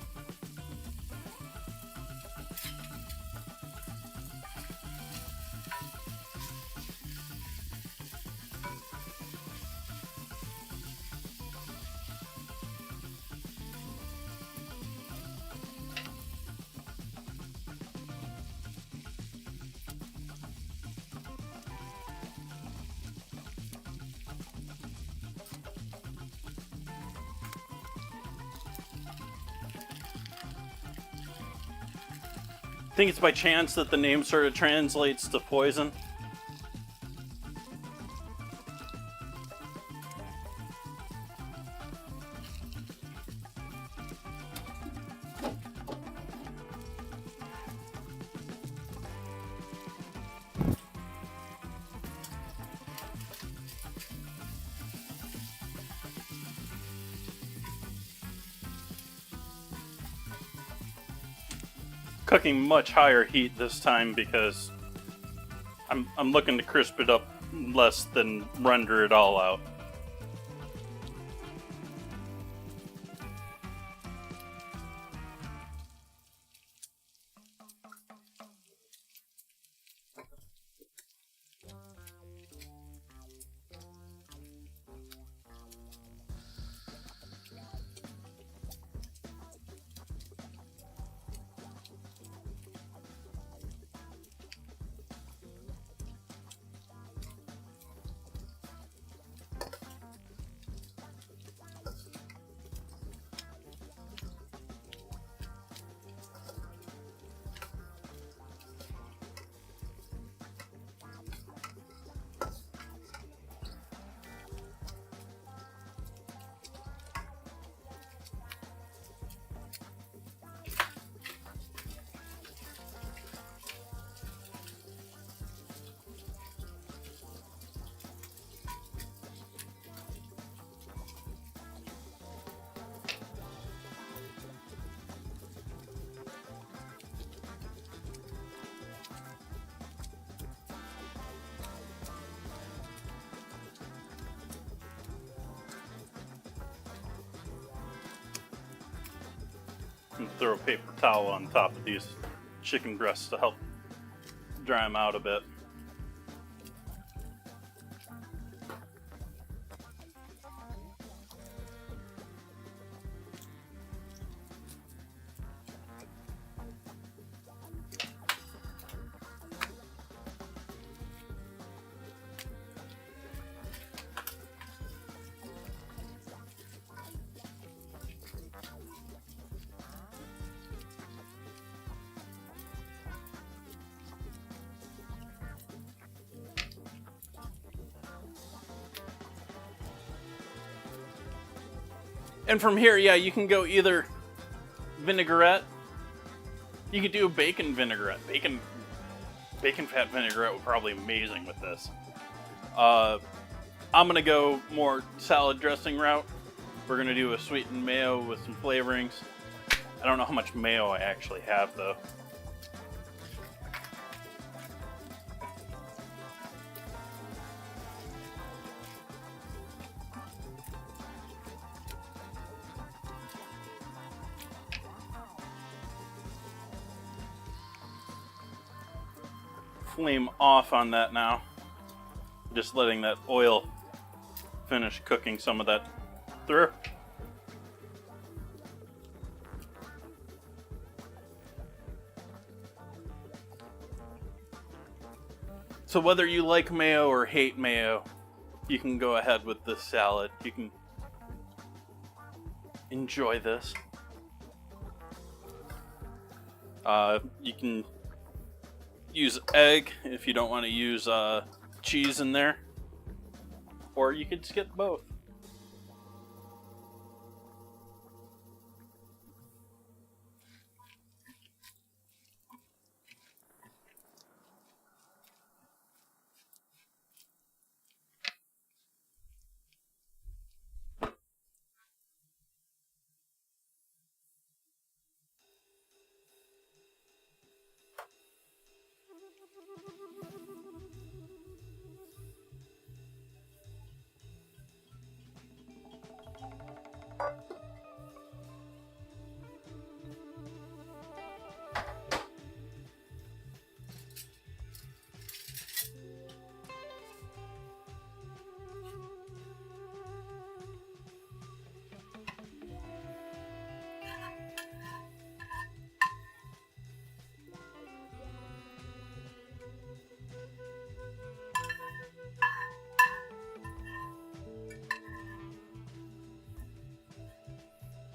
think it's by chance that the name sort of translates to poison. Cooking much higher heat this time because I'm looking to crisp it up less than render it all out. And throw a paper towel on top of these chicken breasts to help dry them out a bit. And from here, yeah, you can go either vinaigrette. You could do a bacon vinaigrette. Bacon fat vinaigrette would probably be amazing with this. I'm gonna go more salad dressing route. We're gonna do a sweetened mayo with some flavorings. I don't know how much mayo I actually have though. Flame off on that now. Just letting that oil finish cooking some of that through. So whether you like mayo or hate mayo, you can go ahead with this salad. You can enjoy this. You can use egg if you don't want to use cheese in there, or you could skip both.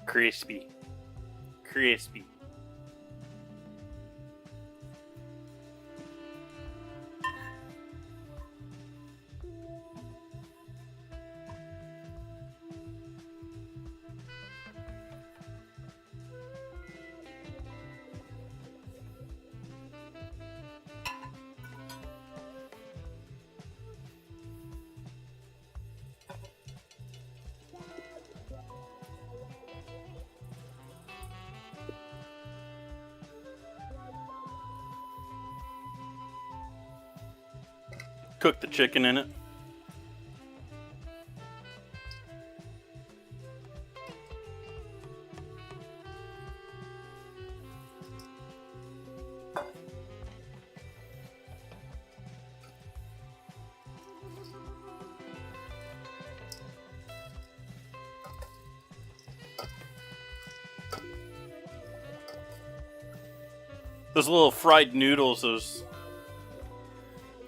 Crispy. Crispy. Cook the chicken in it. Those little fried noodles, those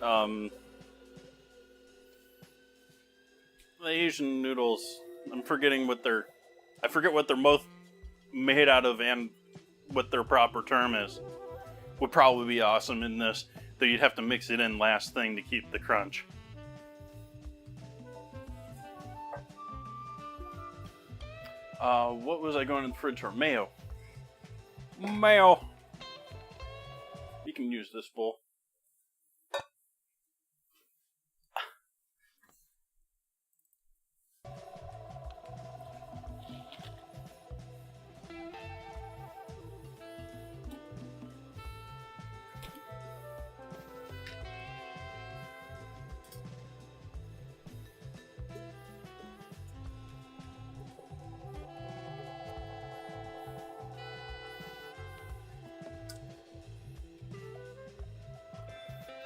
the Asian noodles. I'm forgetting what they're. I forget what they're both made out of and what their proper term is. Would probably be awesome in this, though you'd have to mix it in last thing to keep the crunch. What was I going in the fridge for? Mayo. Mayo. You can use this bowl.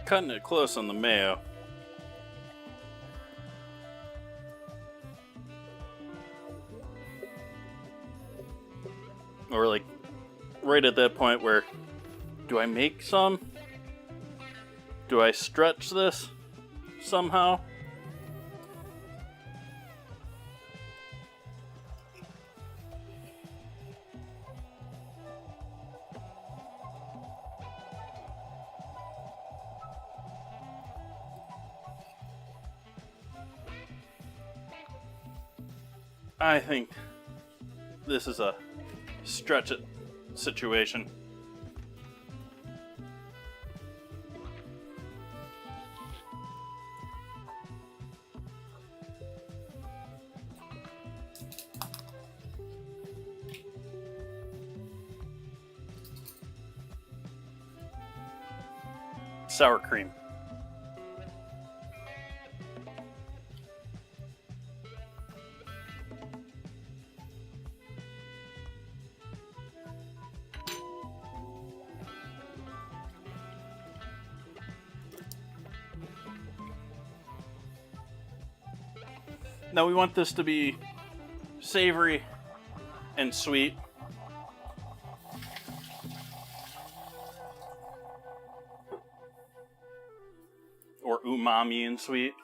Cutting it close on the mayo. Or like right at that point where, do I make some? Do I stretch this somehow? I think this is a stretch it situation. Sour cream. Now we want this to be savory and sweet. Or umami and sweet.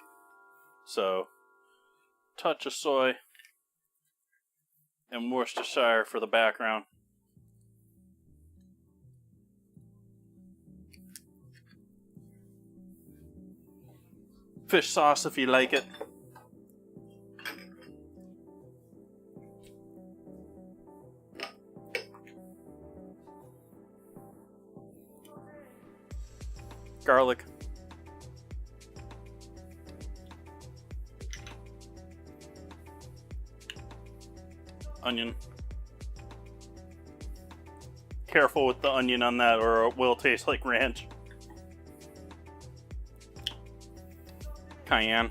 So, touch of soy and Worcestershire for the background. Fish sauce if you like it. Garlic. Onion. Careful with the onion on that or it will taste like ranch. Cayenne.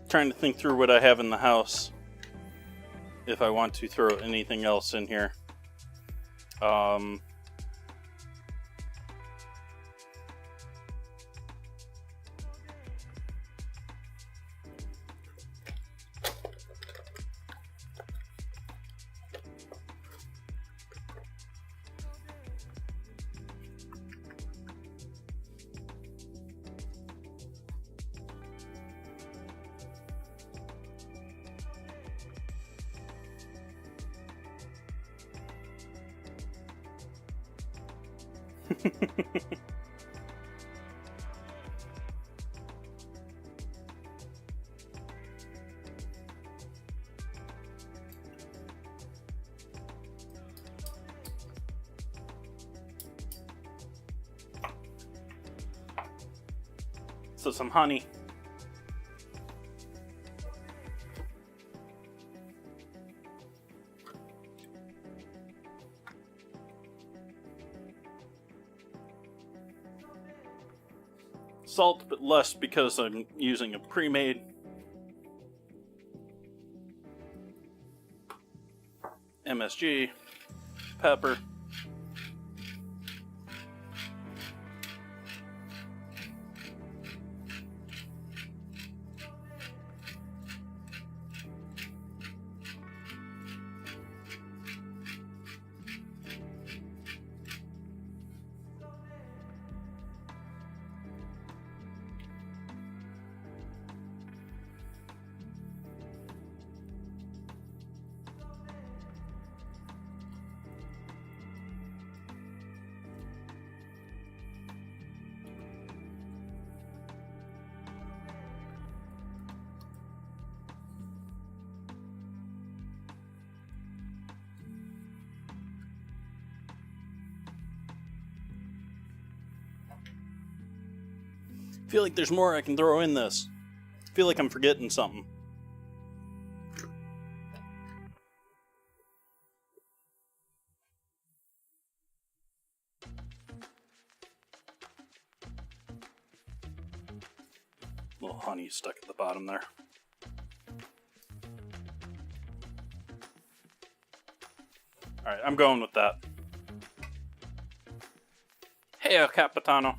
Trying to think through what I have in the house. If I want to throw anything else in here. So some honey. salt, but less because I'm using a pre-made. MSG, pepper. I feel like there's more I can throw in this. I feel like I'm forgetting something. A little honey stuck at the bottom there. Alright, I'm going with that. Hey, Capitano.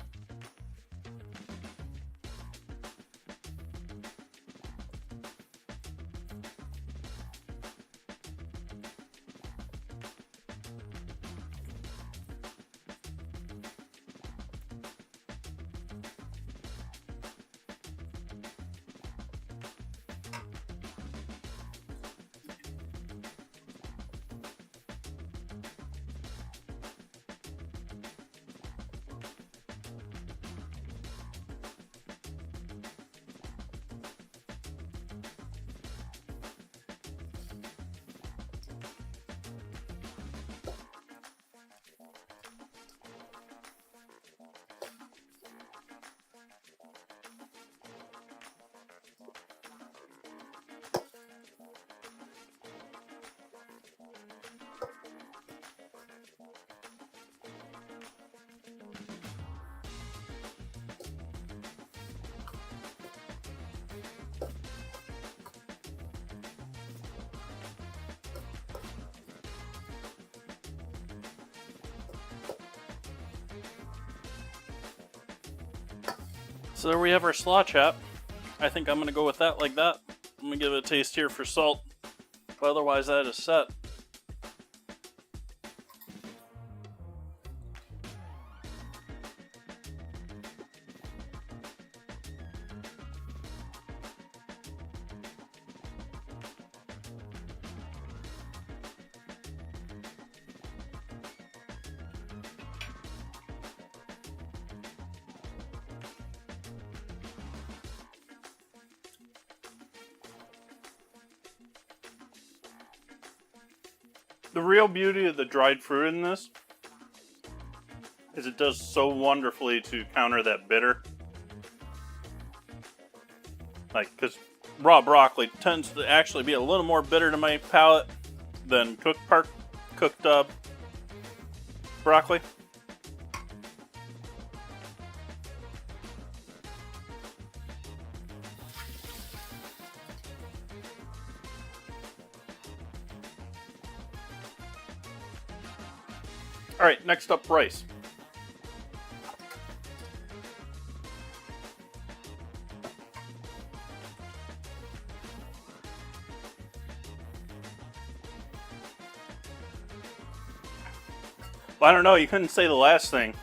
So there we have our slaw chop. I think I'm going to go with that like that. I'm going to give it a taste here for salt. But otherwise that is set. The real beauty of the dried fruit in this is it does so wonderfully to counter that bitter. Like, because raw broccoli tends to actually be a little more bitter to my palate than cooked broccoli. All right, next up, rice. Well, I don't know, you couldn't say the last thing.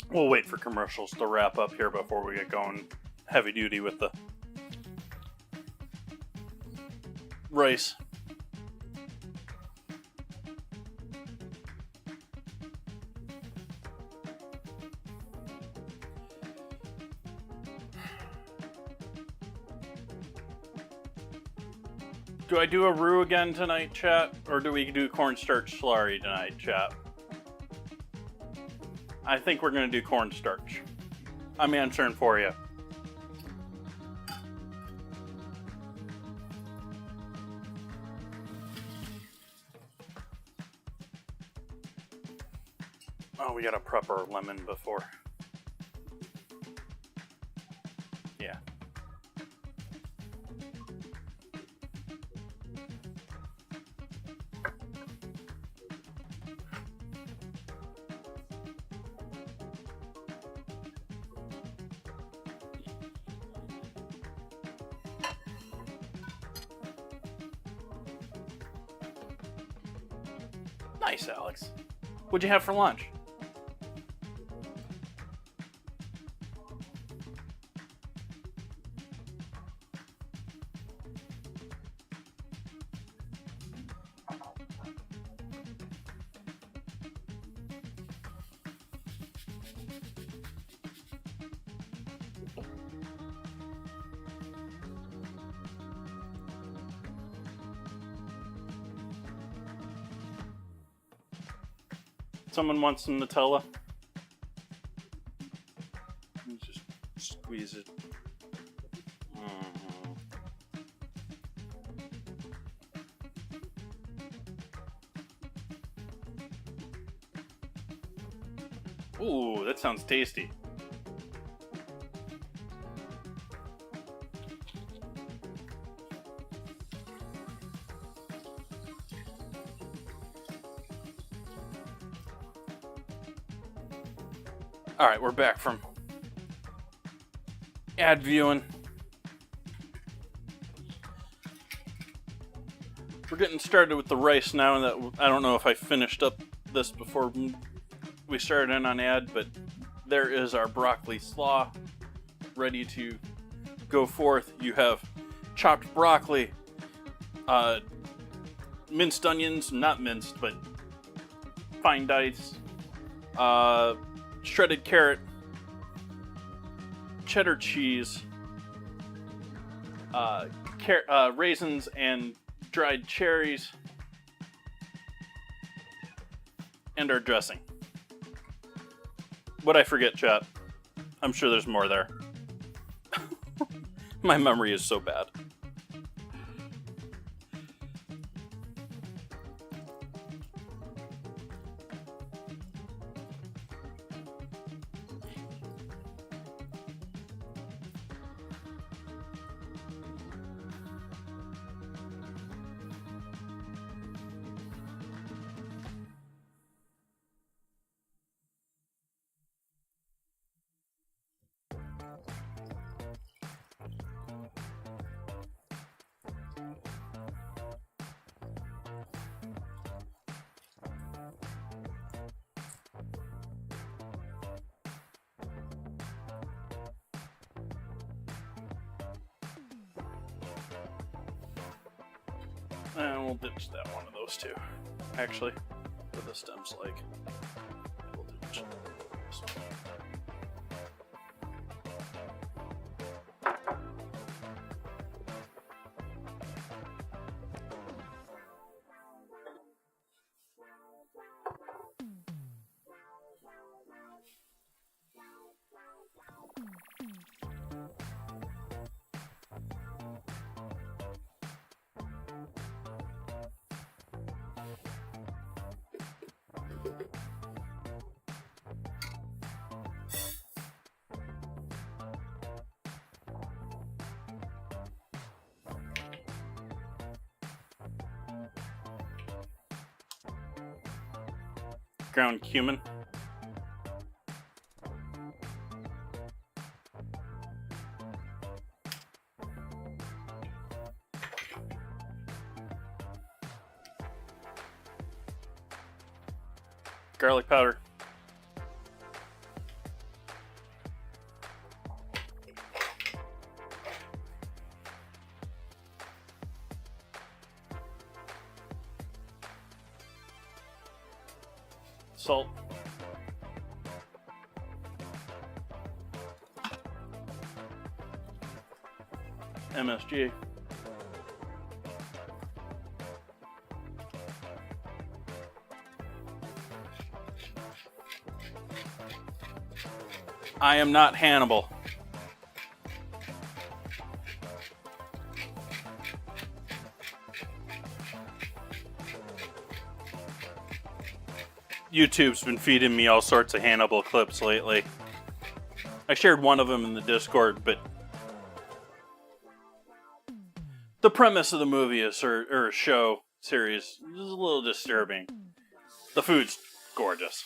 We'll wait for commercials to wrap up here before we get going heavy duty with the rice. Do I do a roux again tonight, chat? Or do we do cornstarch slurry tonight, chat? I think we're going to do cornstarch. I'm answering for you. Oh, we gotta prep our lemon before. Yeah. Nice, Alex. What'd you have for lunch? Someone wants some Nutella? Let me just squeeze it. Ooh, that sounds tasty. All right, we're back from ad viewing. We're getting started with the rice now. That I don't know if I finished up this before we started in on ad, but there is our broccoli slaw ready to go forth. You have chopped broccoli, minced onions, not minced, but fine dice, shredded carrot, cheddar cheese, raisins and dried cherries, and our dressing. What'd I forget, chat? I'm sure there's more there. My memory is so bad. And we'll ditch that one of those two. Actually, what the stem's like. We'll ditch this one. Ground cumin. Garlic powder. Salt. MSG. I am not Hannibal. YouTube's been feeding me all sorts of Hannibal clips lately. I shared one of them in the Discord, but the premise of the movie is, or show series is a little disturbing. The food's gorgeous.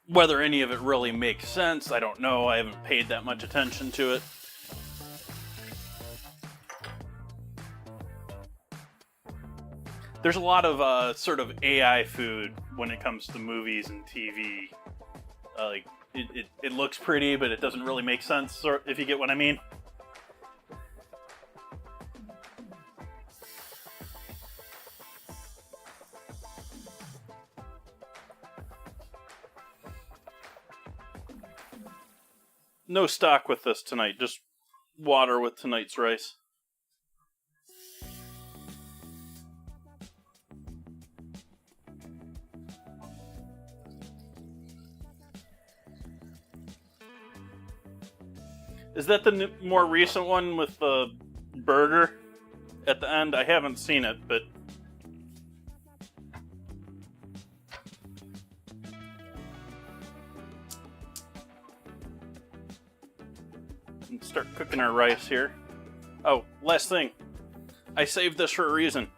Whether any of it really makes sense, I don't know. I haven't paid that much attention to it. There's a lot of sort of AI food when it comes to movies and TV. Like, it looks pretty, but it doesn't really make sense, if you get what I mean. No stock with this tonight, just water with tonight's rice. Is that the more recent one with the burger at the end? I haven't seen it, but... Let's start cooking our rice here. Oh, last thing. I saved this for a reason.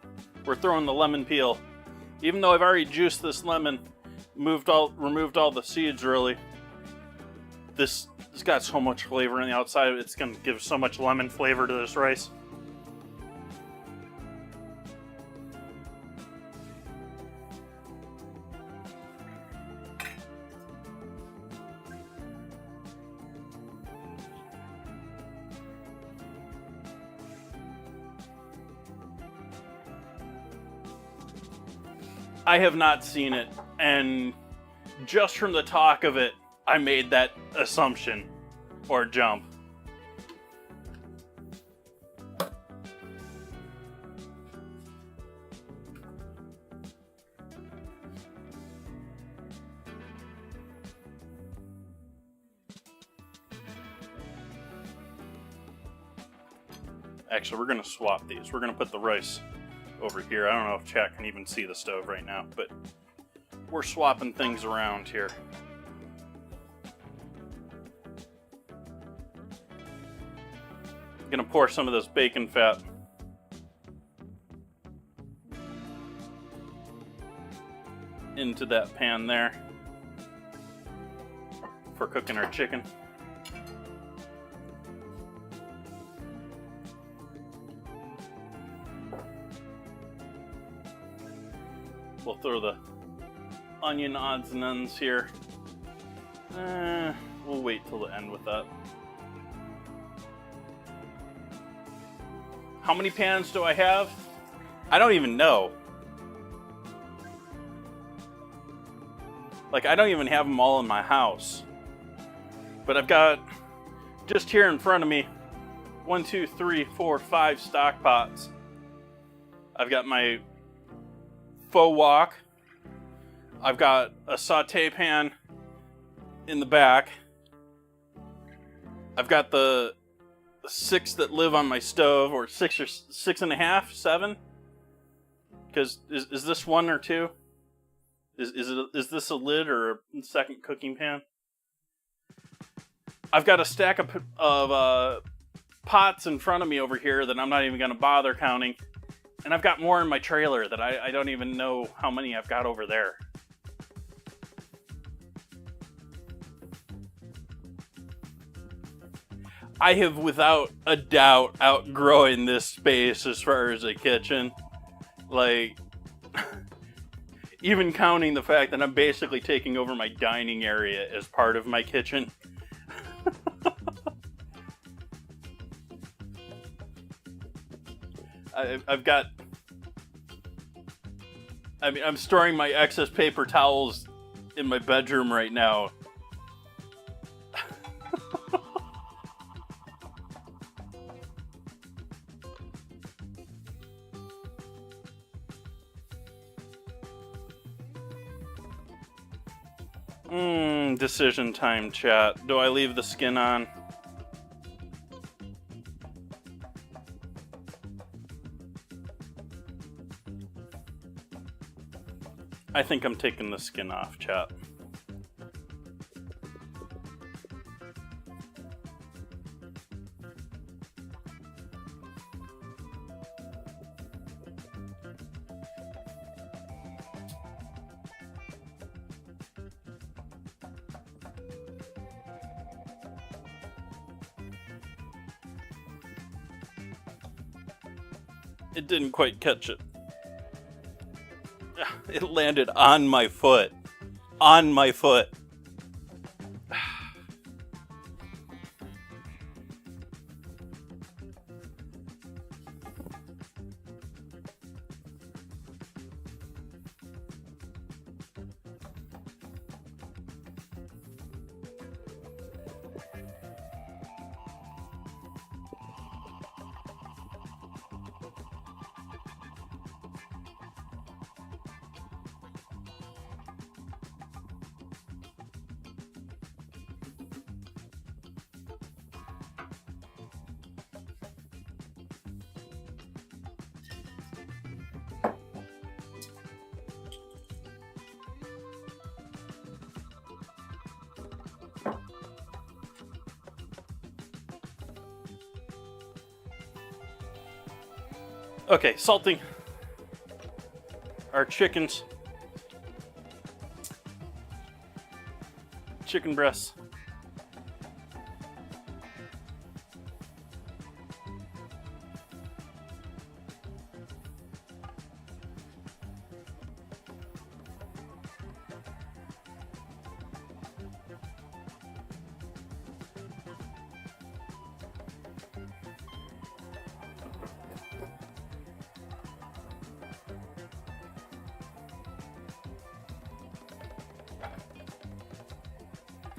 We're throwing the lemon peel. Even though I've already juiced this lemon, removed all the seeds, really. This got so much flavor on the outside. It's going to give so much lemon flavor to this rice. I have not seen it, and just from the talk of it, I made that assumption or jump. Actually, we're going to swap these. We're going to put the rice over here. I don't know if chat can even see the stove right now, but we're swapping things around here. I'm gonna pour some of this bacon fat into that pan there for cooking our chicken. We'll throw the onion odds and ends here. We'll wait till the end with that. How many pans do I have? I don't even know. Like, I don't even have them all in my house. But I've got, just here in front of me, 1, 2, 3, 4, 5 stock pots. I've got my faux wok. I've got a saute pan in the back. I've got the 6 that live on my stove, or 6 or 6.5, 7. Because is this 1 or 2? Is this a lid or a second cooking pan? I've got a stack of pots in front of me over here that I'm not even going to bother counting. And I've got more in my trailer that I don't even know how many I've got over there. I have without a doubt outgrown this space as far as a kitchen. Like, even counting the fact that I'm basically taking over my dining area as part of my kitchen. I've got... I mean, I'm storing my excess paper towels in my bedroom right now. Decision time, chat. Do I leave the skin on? I think I'm taking the skin off, chat. It didn't quite catch it. It landed on my foot. On my foot. Okay, salting our chickens. Chicken breasts.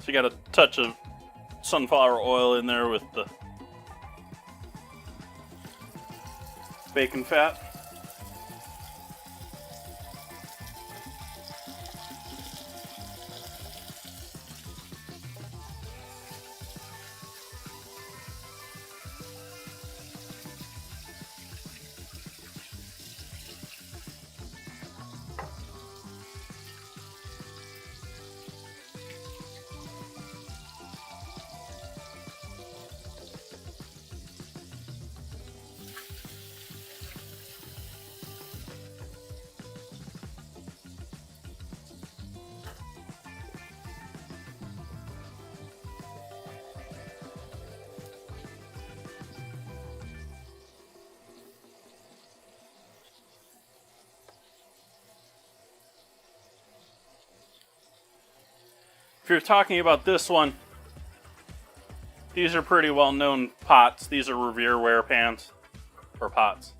So you got a touch of sunflower oil in there with the bacon fat. If you're talking about this one, these are pretty well known pots. These are Revereware pans or pots.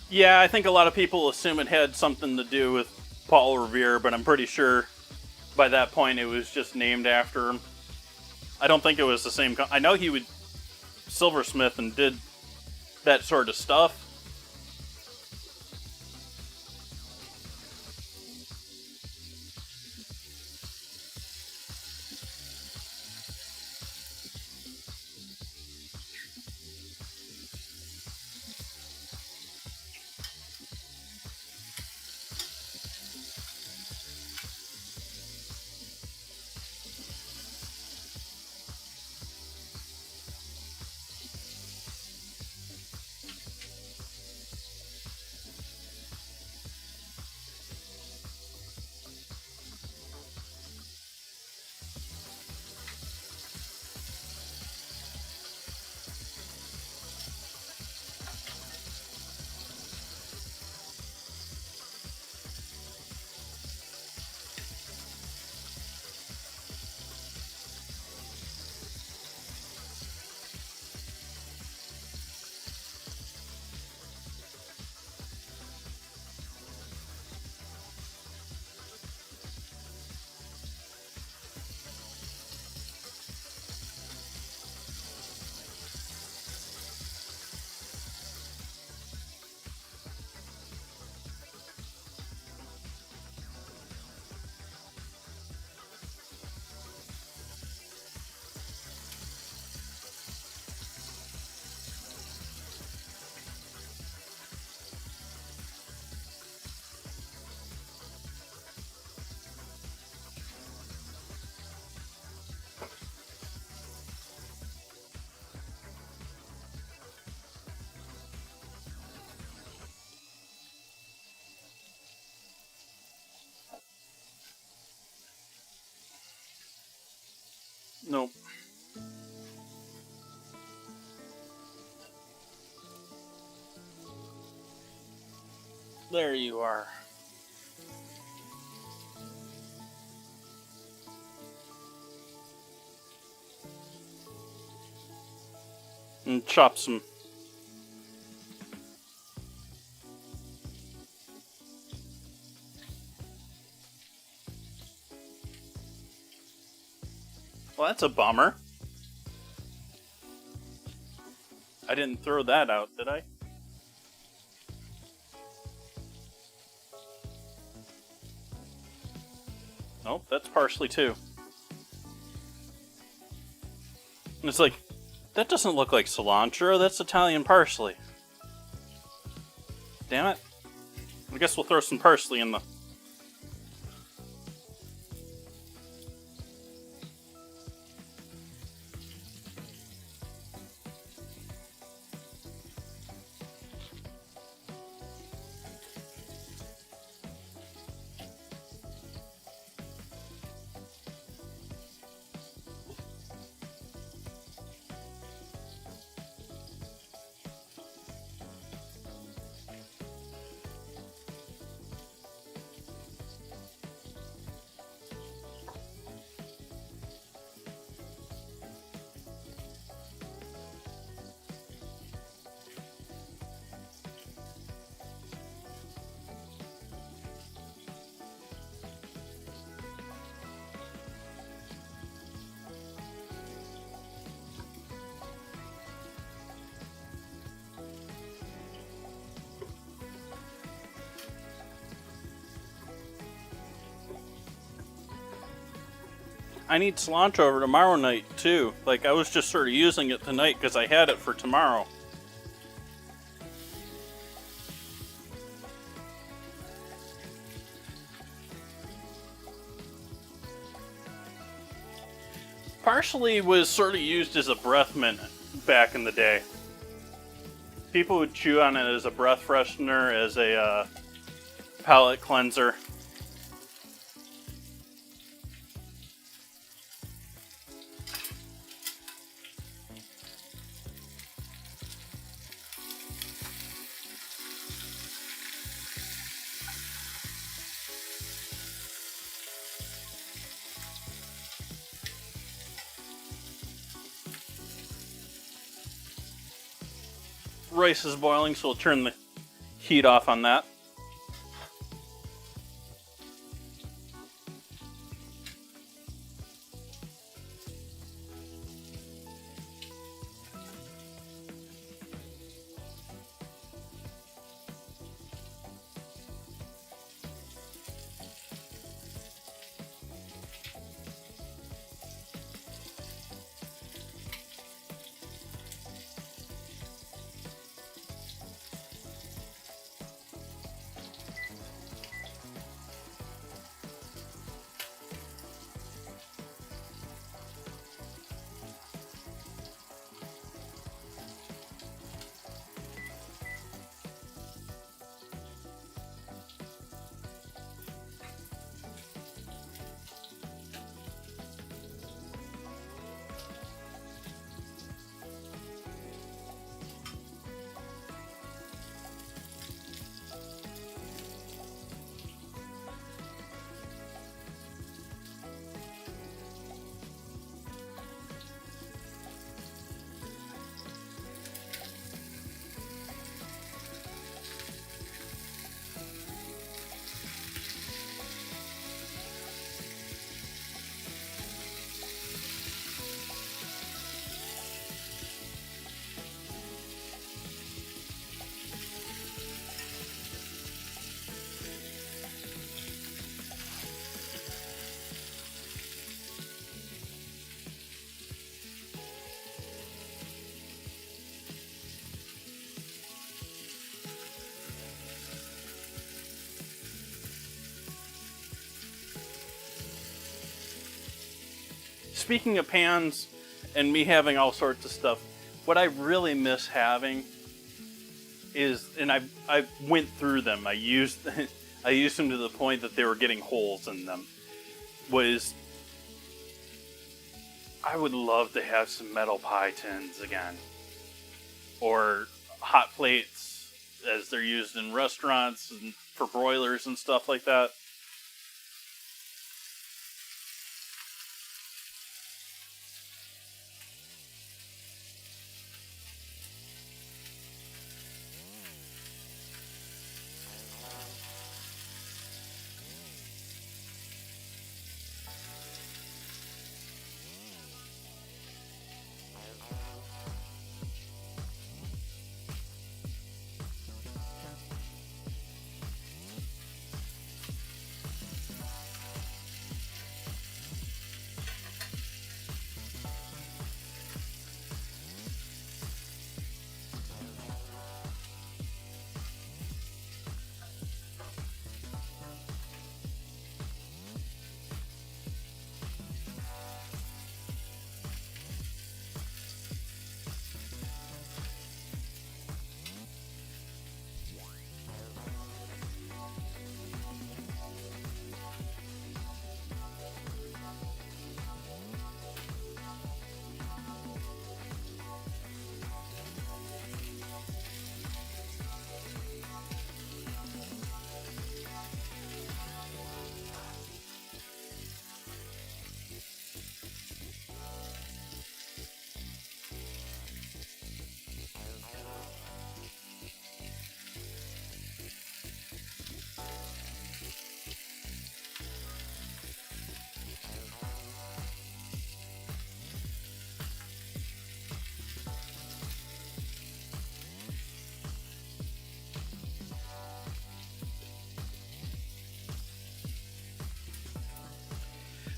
Yeah, I think a lot of people assume it had something to do with Paul Revere, but I'm pretty sure by that point it was just named after him. I don't think it was the same. I know he would silversmith and did that sort of stuff. Nope. There you are. And chop some. Well, that's a bummer. I didn't throw that out, did I? Nope, that's parsley too. And it's like, that doesn't look like cilantro, that's Italian parsley. Damn it. I guess we'll throw some parsley in the... I need cilantro over tomorrow night, too. Like, I was just sort of using it tonight because I had it for tomorrow. Parsley was sort of used as a breath mint back in the day. People would chew on it as a breath freshener, as a palate cleanser. Rice is boiling, so we'll turn the heat off on that. Speaking of pans and me having all sorts of stuff, what I really miss having is, and I went through them. I used them to the point that they were getting holes in them. Was I would love to have some metal pie tins again. Or hot plates as they're used in restaurants and for broilers and stuff like that.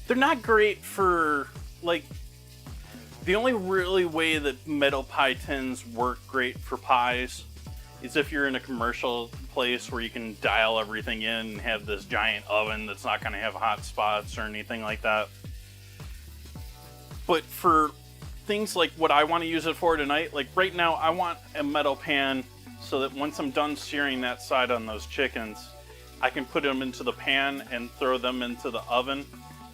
They're not great for, like, the only really way that metal pie tins work great for pies is if you're in a commercial place where you can dial everything in and have this giant oven that's not going to have hot spots or anything like that. But for things like what I want to use it for tonight, like right now I want a metal pan so that once I'm done searing that side on those chickens, I can put them into the pan and throw them into the oven.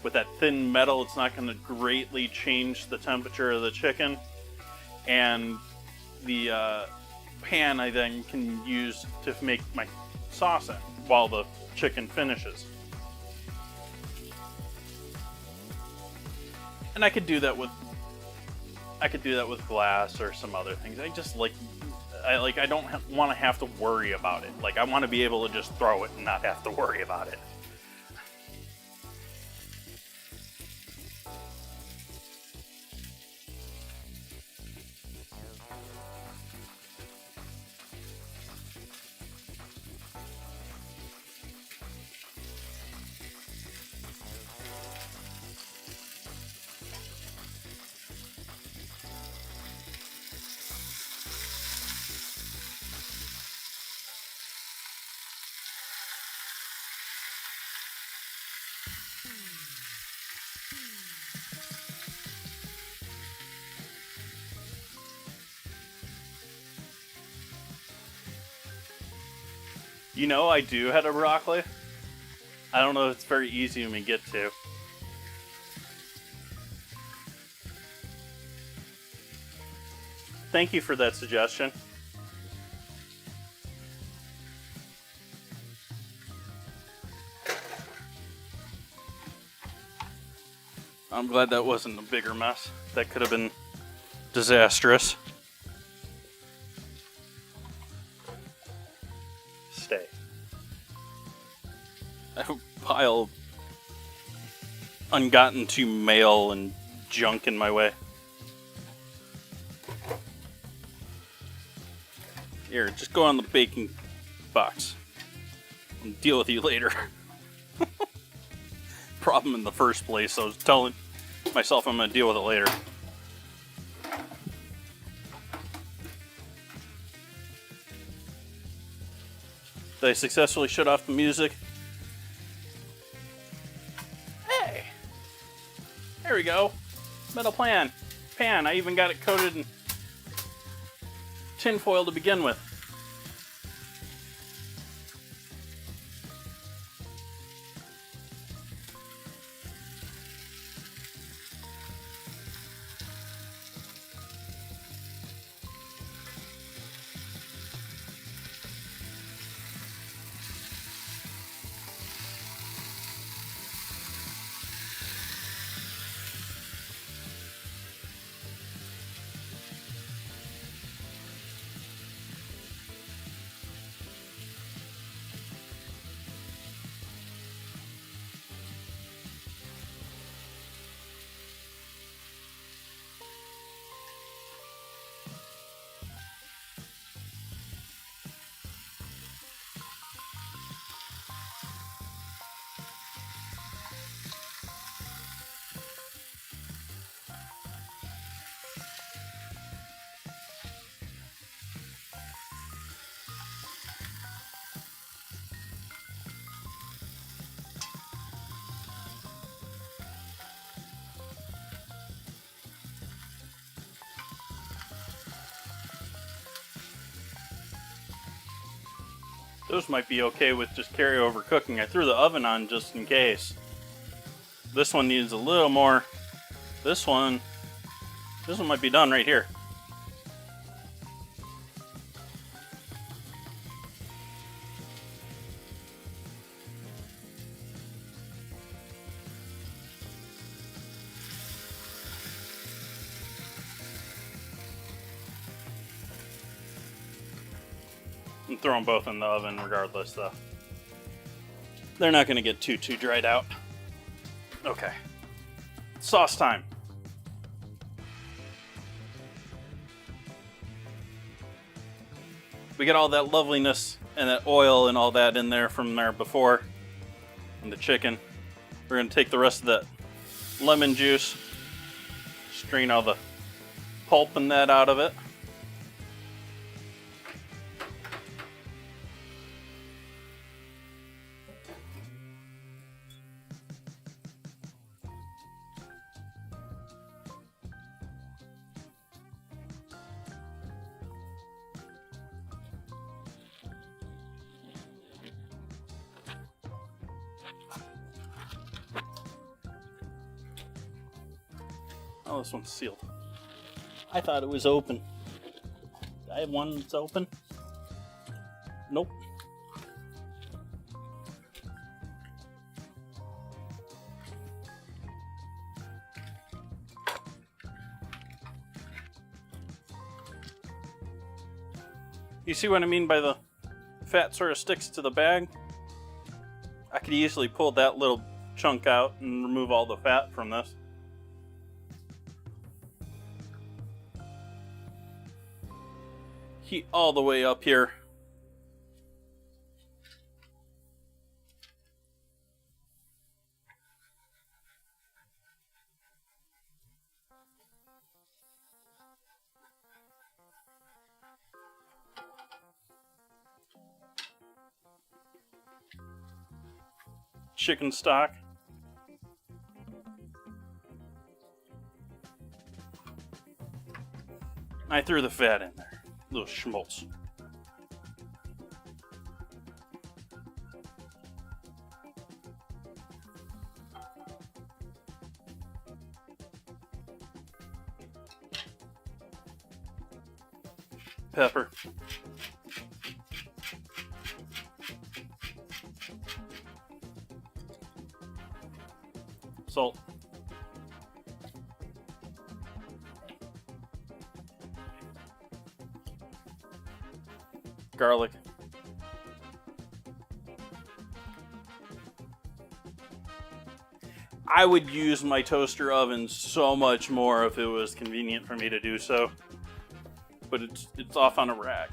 With that thin metal, it's not going to greatly change the temperature of the chicken. And the pan I then can use to make my sauce in while the chicken finishes. And I could do that with glass or some other things. I don't want to have to worry about it. Like, I want to be able to just throw it and not have to worry about it. You know, I do have a broccoli. I don't know if it's very easy to get to. Thank you for that suggestion. I'm glad that wasn't a bigger mess. That could have been disastrous. Stay. I have a pile of ungotten to mail and junk in my way. Here, just go on the baking box. I'll deal with you later. Problem in the first place, I was telling myself I'm going to deal with it later. Did I successfully shut off the music? Hey! There we go. Metal pan. I even got it coated in tin foil to begin with. Those might be okay with just carryover cooking. I threw the oven on just in case. This one needs a little more. This one might be done right here. I'm throwing both in the oven regardless, though. They're not going to get too dried out. Okay. Sauce time. We get all that loveliness and that oil and all that in there from there before. And the chicken. We're going to take the rest of that lemon juice, strain all the pulp and that out of it. Oh, this one's sealed. I thought it was open. Do I have one that's open? Nope. You see what I mean by the fat sort of sticks to the bag? I could easily pull that little chunk out and remove all the fat from this. Heat all the way up here. Chicken stock. I threw the fat in there. Little schmaltz. Pepper. Salt. Garlic. I would use my toaster oven so much more if it was convenient for me to do so, but it's off on a rack.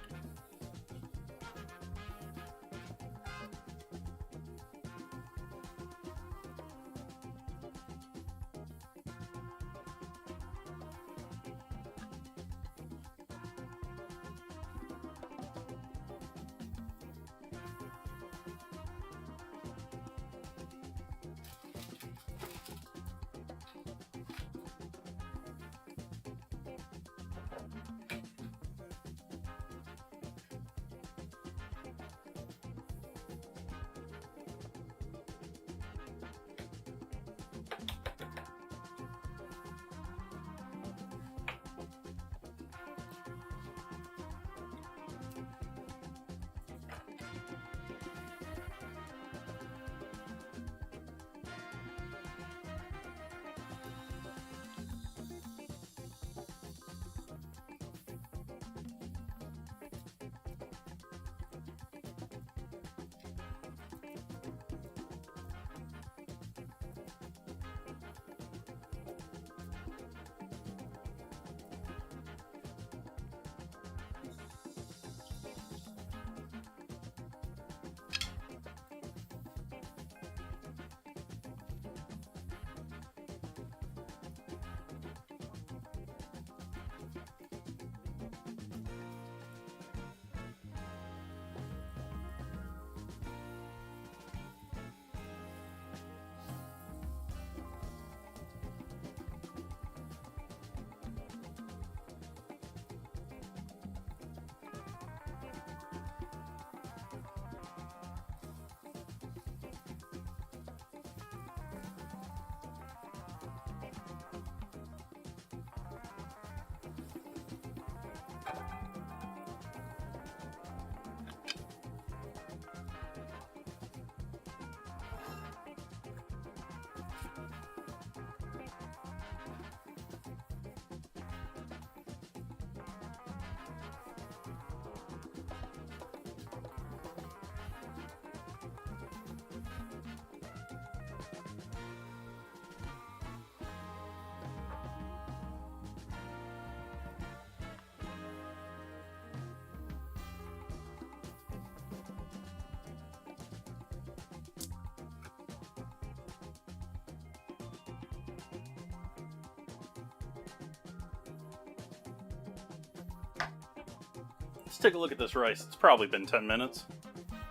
Let's take a look at this rice. It's probably been 10 minutes.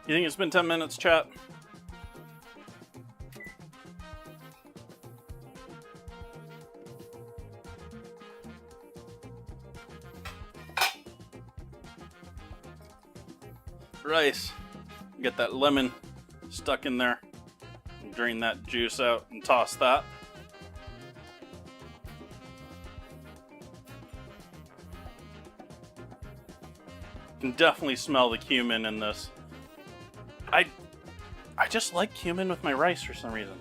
You think it's been 10 minutes, chat? Rice. Get that lemon stuck in there. Drain that juice out and toss that. Can definitely smell the cumin in this. I just like cumin with my rice for some reason.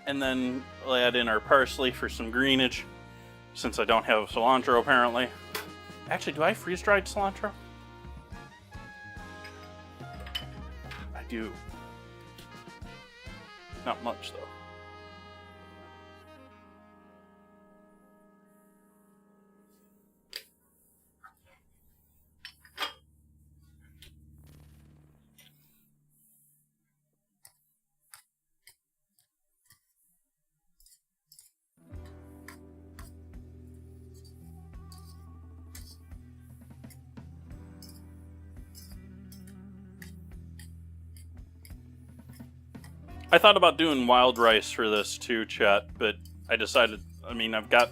And then we'll add in our parsley for some greenage, since I don't have cilantro apparently. Actually, do I freeze-dried cilantro? I do. Not much though. I thought about doing wild rice for this too, chat, but I decided, I mean, I've got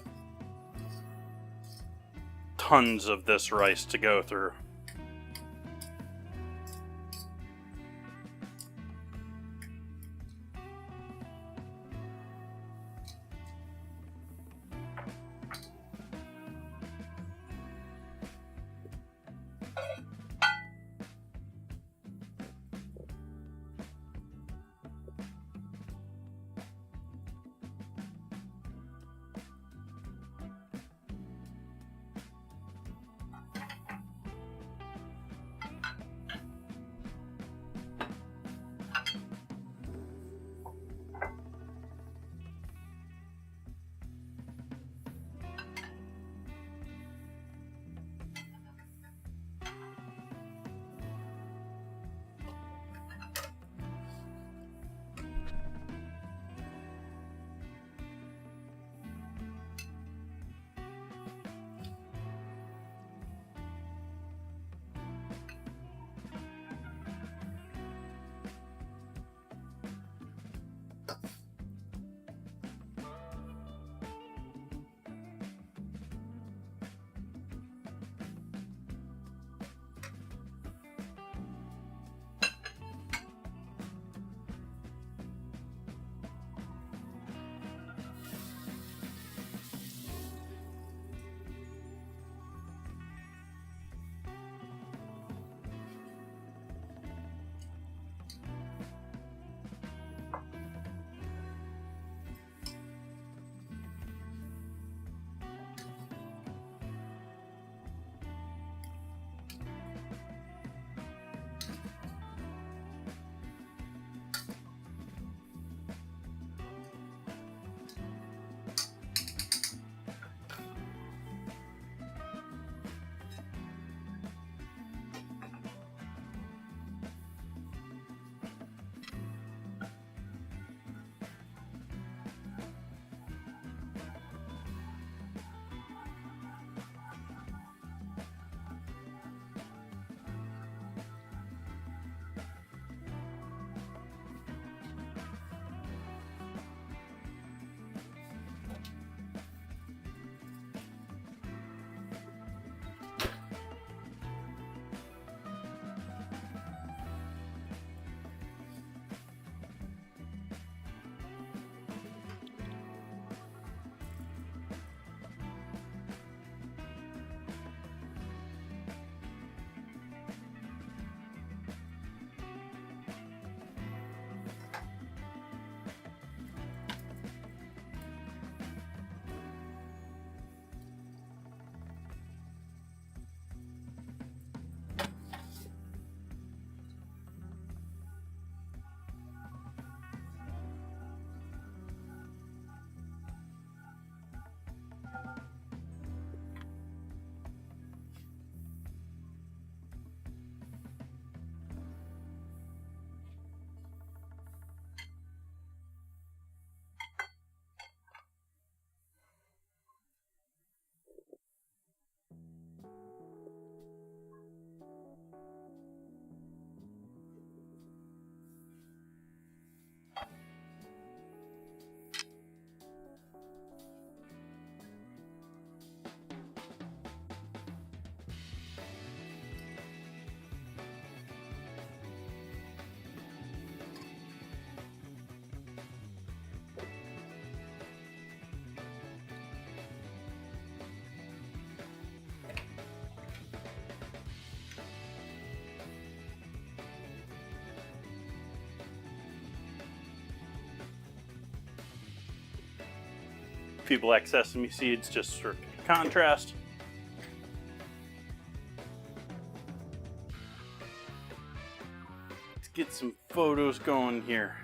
tons of this rice to go through. few black sesame seeds just for contrast. Let's get some photos going here.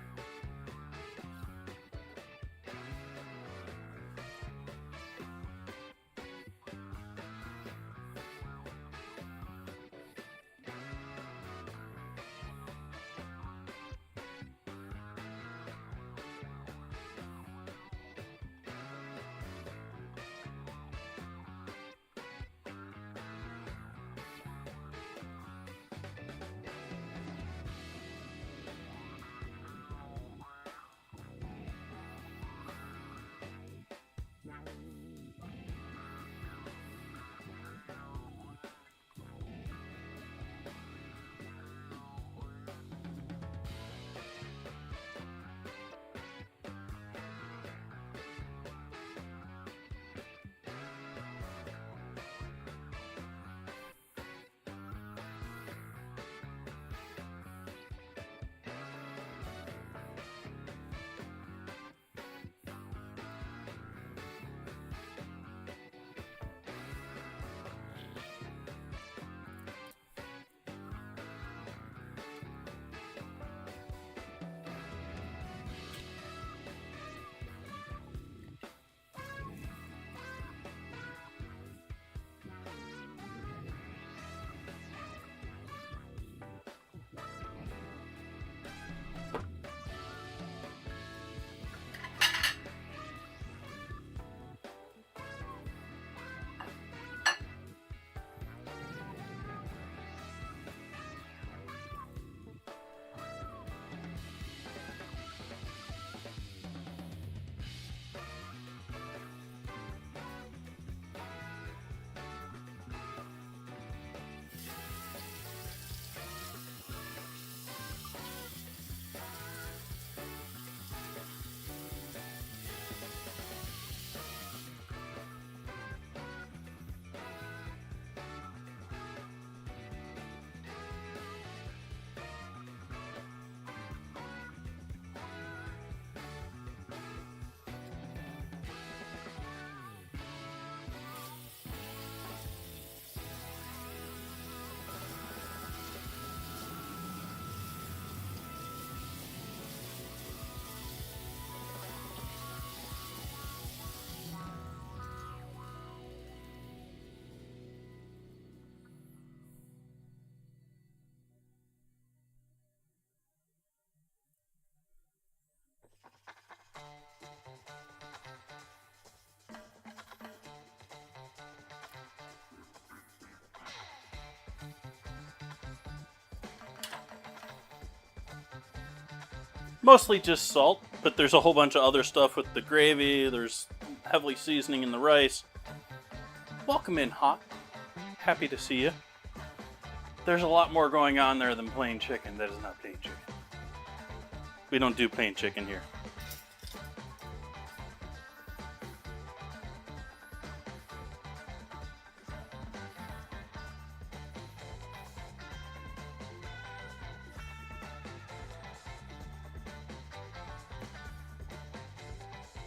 Mostly just salt, but there's a whole bunch of other stuff with the gravy. There's heavily seasoning in the rice. Welcome in, Hot. Happy to see you. There's a lot more going on there than plain chicken. That is not plain chicken. We don't do plain chicken here.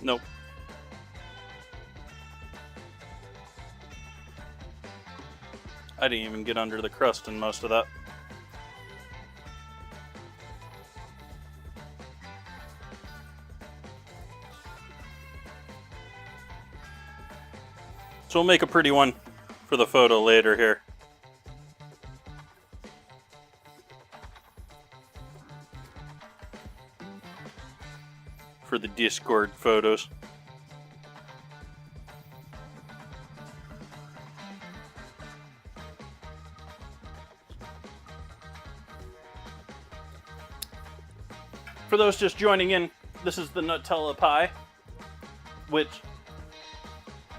Nope. I didn't even get under the crust in most of that. So we'll make a pretty one for the photo later here. For the Discord photos. For those just joining in, this is the Nutella pie, which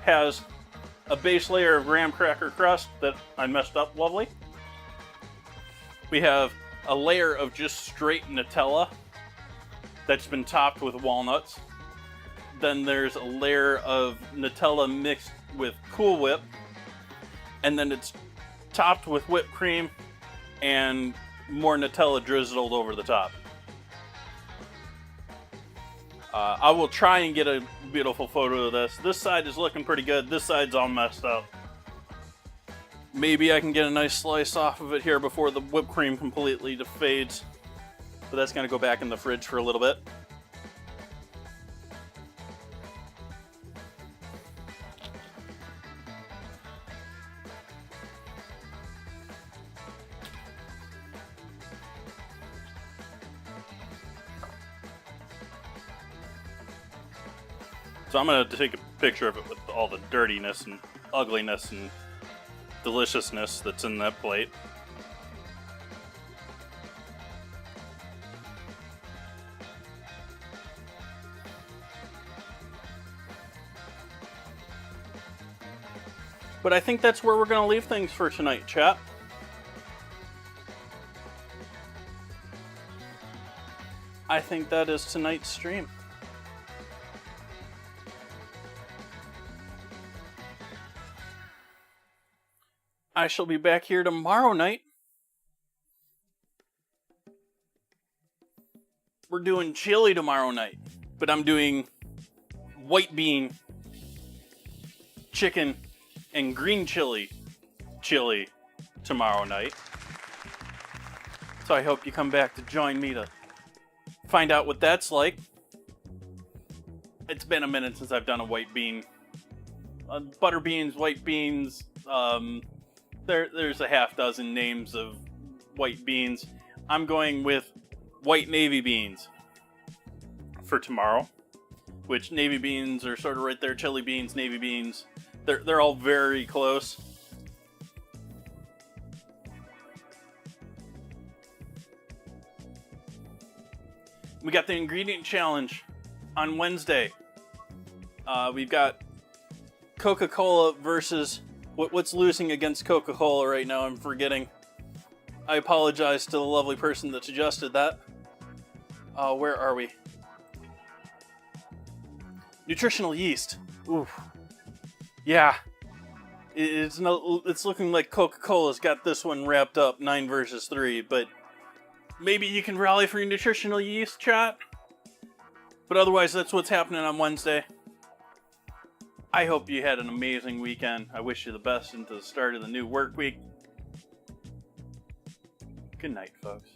has a base layer of graham cracker crust that I messed up lovely. We have a layer of just straight Nutella that's been topped with walnuts. Then there's a layer of Nutella mixed with Cool Whip. And then it's topped with whipped cream and more Nutella drizzled over the top. I will try and get a beautiful photo of this. This side is looking pretty good. This side's all messed up. Maybe I can get a nice slice off of it here before the whipped cream completely fades. But that's going to go back in the fridge for a little bit. So I'm going to take a picture of it with all the dirtiness and ugliness and deliciousness that's in that plate. But I think that's where we're going to leave things for tonight, chat. I think that is tonight's stream. I shall be back here tomorrow night. We're doing chili tomorrow night, but I'm doing white bean, chicken, and green chili tomorrow night. So I hope you come back to join me to find out what that's like. It's been a minute since I've done a white bean. Butter beans, white beans, there's a half dozen names of white beans. I'm going with white navy beans for tomorrow, which navy beans are sort of right there. Chili beans, navy beans, they're all very close. We got the ingredient challenge on Wednesday. We've got Coca-Cola versus what's losing against Coca-Cola right now. I'm forgetting. I apologize to the lovely person that suggested that. Where are we? Nutritional yeast. Oof. Yeah. It's looking like Coca-Cola's got this one wrapped up 9 versus 3, but maybe you can rally for your nutritional yeast, chat. But otherwise, that's what's happening on Wednesday. I hope you had an amazing weekend. I wish you the best into the start of the new work week. Good night, folks.